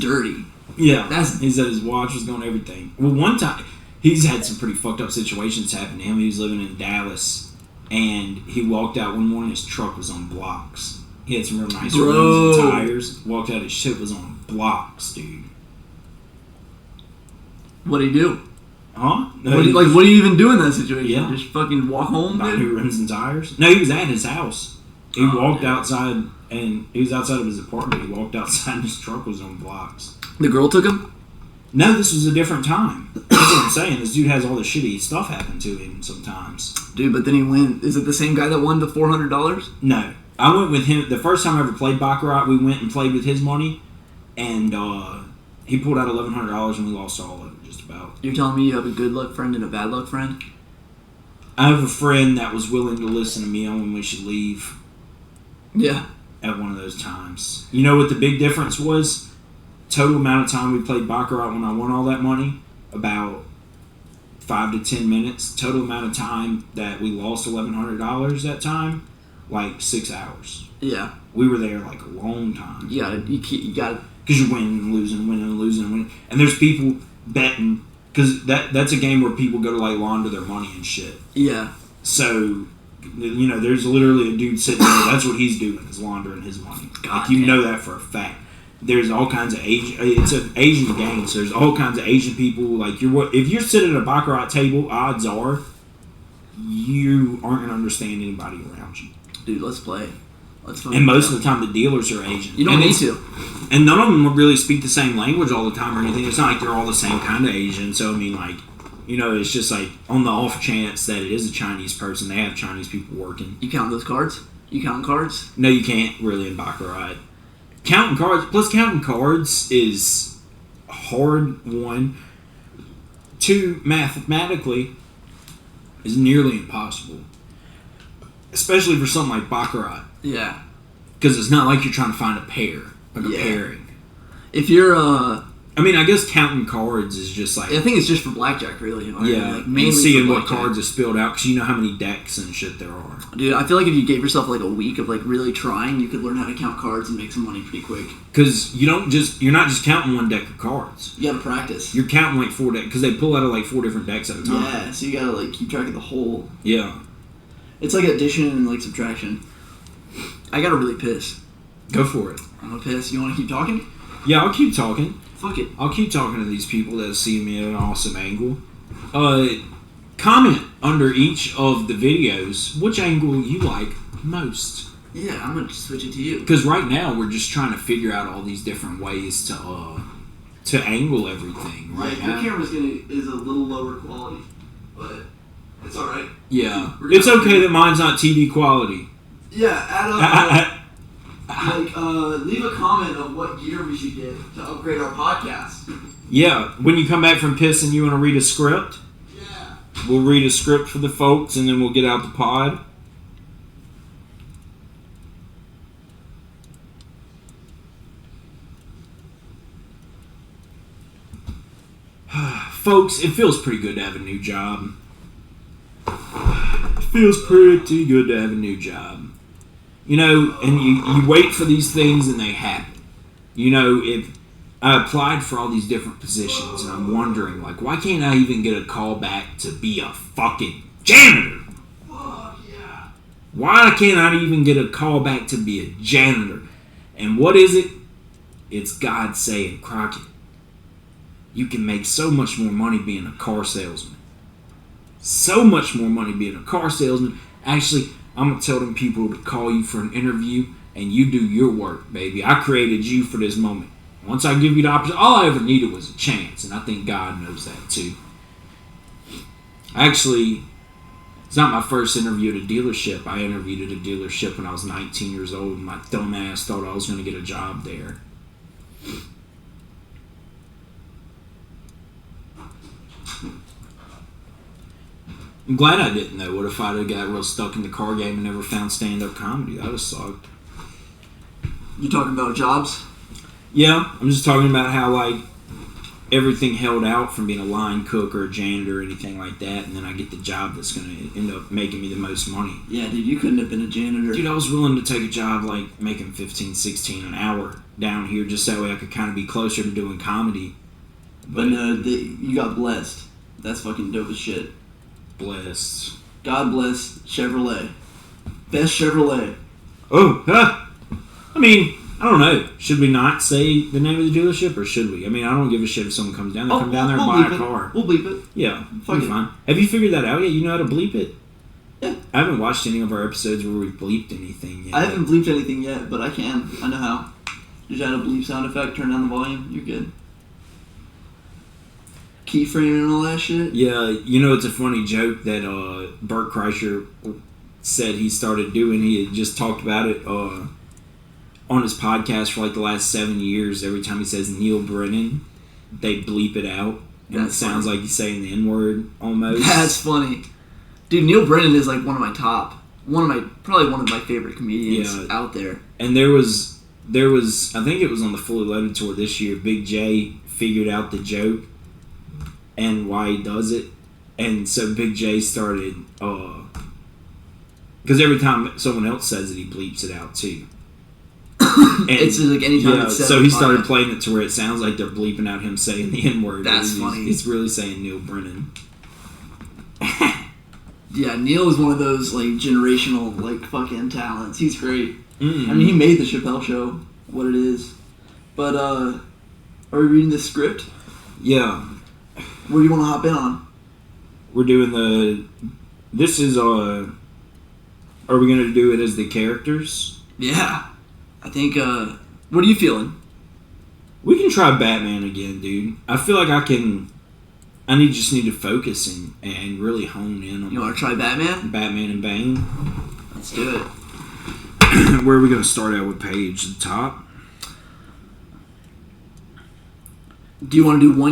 dirty. Yeah, he said his watch was gone. Everything. Well, one time he's had some pretty fucked up situations happen to him. He was living in Dallas, and he walked out one morning. His truck was on blocks. He had some real nice rims and tires. Walked out, his shit was on blocks, dude. What'd he do? Huh? No, what do you even do in that situation? Yeah. Just fucking walk home, buy dude? new rims and tires? No, he was at his house. He walked outside, and he was outside of his apartment. He walked outside, and his truck was on blocks. The girl took him? No, this was a different time. That's what I'm saying. This dude has all this shitty stuff happen to him sometimes. Dude, but then he went. Is it the same guy that won the $400? No. I went with him. The first time I ever played Baccarat, we went and played with his money, and he pulled out $1,100, and we lost all of it, just about. You're telling me you have a good luck friend and a bad luck friend? I have a friend that was willing to listen to me on when we should leave. Yeah. At one of those times. You know what the big difference was? Total amount of time we played Baccarat when I won all that money, about 5 to 10 minutes. Total amount of time that we lost $1,100 that time, like 6 hours. Yeah. We were there like a long time. You gotta. Because you're winning and losing, winning and losing and winning. And there's people betting, because that's a game where people go to like launder their money and shit. Yeah. So, there's literally a dude sitting there, that's what he's doing, is laundering his money. God like, you know that for a fact. There's all kinds of it's an Asian game, so there's all kinds of Asian people. Like, if you're sitting at a Baccarat table, odds are you aren't going to understand anybody around you. Dude, let's play. And most of the time, the dealers are Asian. You don't need to. And none of them really speak the same language all the time or anything. It's not like they're all the same kind of Asian. So, I mean, like, it's just like on the off chance that it is a Chinese person, they have Chinese people working. You count those cards? You count cards? No, you can't really in Baccarat. Counting cards is a hard one. 2, mathematically, is nearly impossible. Especially for something like Baccarat. Yeah. Because it's not like you're trying to find a pair, like a pairing. If you're, I guess counting cards is just like... I think it's just for blackjack, really. Yeah, like mainly seeing what cards are spilled out, because you know how many decks and shit there are. Dude, I feel like if you gave yourself like a week of like really trying, you could learn how to count cards and make some money pretty quick. Because you're not just counting one deck of cards. You gotta practice. You're counting like 4 decks, because they pull out of like 4 different decks at a time. Yeah, so you gotta like keep track of the whole... Yeah. It's like addition and like subtraction. I gotta really piss. Go for it. I'm gonna piss. You want to keep talking? Yeah, I'll keep talking. Fuck it. I'll keep talking to these people that see me at an awesome angle. Comment under each of the videos which angle you like most. Yeah, I'm gonna switch it to you. Because right now we're just trying to figure out all these different ways to angle everything. Right Your now, camera's is a little lower quality, but it's all right. yeah, it's okay that mine's not TV quality. Yeah, add up. Leave a comment of what gear we should get to upgrade our podcast. Yeah, when you come back from pissing, you want to read a script? Yeah. We'll read a script for the folks, and then we'll get out the pod. Folks, it feels pretty good to have a new job. It feels pretty good to have a new job. You know, and you wait for these things and they happen. You know, if I applied for all these different positions and I'm wondering, like, why can't I even get a call back to be a fucking janitor? Fuck yeah. Why can't I even get a call back to be a janitor? And what is it? It's God saying, Crockett, you can make so much more money being a car salesman. So much more money being a car salesman. Actually, I'm going to tell them people to call you for an interview and you do your work, baby. I created you for this moment. Once I give you the opportunity, all I ever needed was a chance, and I think God knows that too. Actually, it's not my first interview at a dealership. I interviewed at a dealership when I was 19 years old, and my dumb ass thought I was going to get a job there. I'm glad I didn't, though. What if I'd have got real stuck in the car game and never found stand-up comedy? That would have sucked. You talking about jobs? Yeah, I'm just talking about how, like, everything held out from being a line cook or a janitor or anything like that, and then I get the job that's going to end up making me the most money. Yeah, dude, you couldn't have been a janitor. Dude, I was willing to take a job, like, making $15, $16 an hour down here just that way I could kind of be closer to doing comedy. But no, you got blessed. That's fucking dope as shit. Blessed. God bless Chevrolet. Best Chevrolet. Oh, I mean, I don't know. Should we not say the name of the dealership, or should we? I mean, I don't give a shit if someone comes down. They come down there and buy a car. We'll bleep it. Yeah, Fuck be it. fine. Have you figured that out yet? You know how to bleep it? Yeah. I haven't watched any of our episodes where we've bleeped anything yet. I haven't bleeped anything yet, but I can. I know how. Just add a bleep sound effect, turn down the volume, you're good. Keyframing and all that shit. Yeah, you know, it's a funny joke that Bert Kreischer said he started doing. He had just talked about it on his podcast for like the last 7 years. Every time he says Neil Brennan, they bleep it out. And it sounds like he's saying the N-word almost. That's funny. Dude, Neil Brennan is like probably one of my favorite comedians out there. And there was, I think it was on the Fully Loaded tour this year, Big J figured out the joke and why he does it. And so Big J started, because every time someone else says it, he bleeps it out too. And, it's just like anytime it's said. So he started playing it to where it sounds like they're bleeping out him saying the N-word. That's funny. He's really saying Neil Brennan. Yeah, Neil is one of those like generational like fucking talents. He's great. Mm-hmm. I mean, he made the Chappelle Show what it is. But are we reading this script? Yeah. What do you want to hop in on? We're doing this is are we going to do it as the characters? Yeah. I think, what are you feeling? We can try Batman again, dude. I feel like I just need to focus and really hone in on. You want to try Batman? Batman and Bane. Let's do it. Where are we going to start out with Paige? The top? Do you want to do one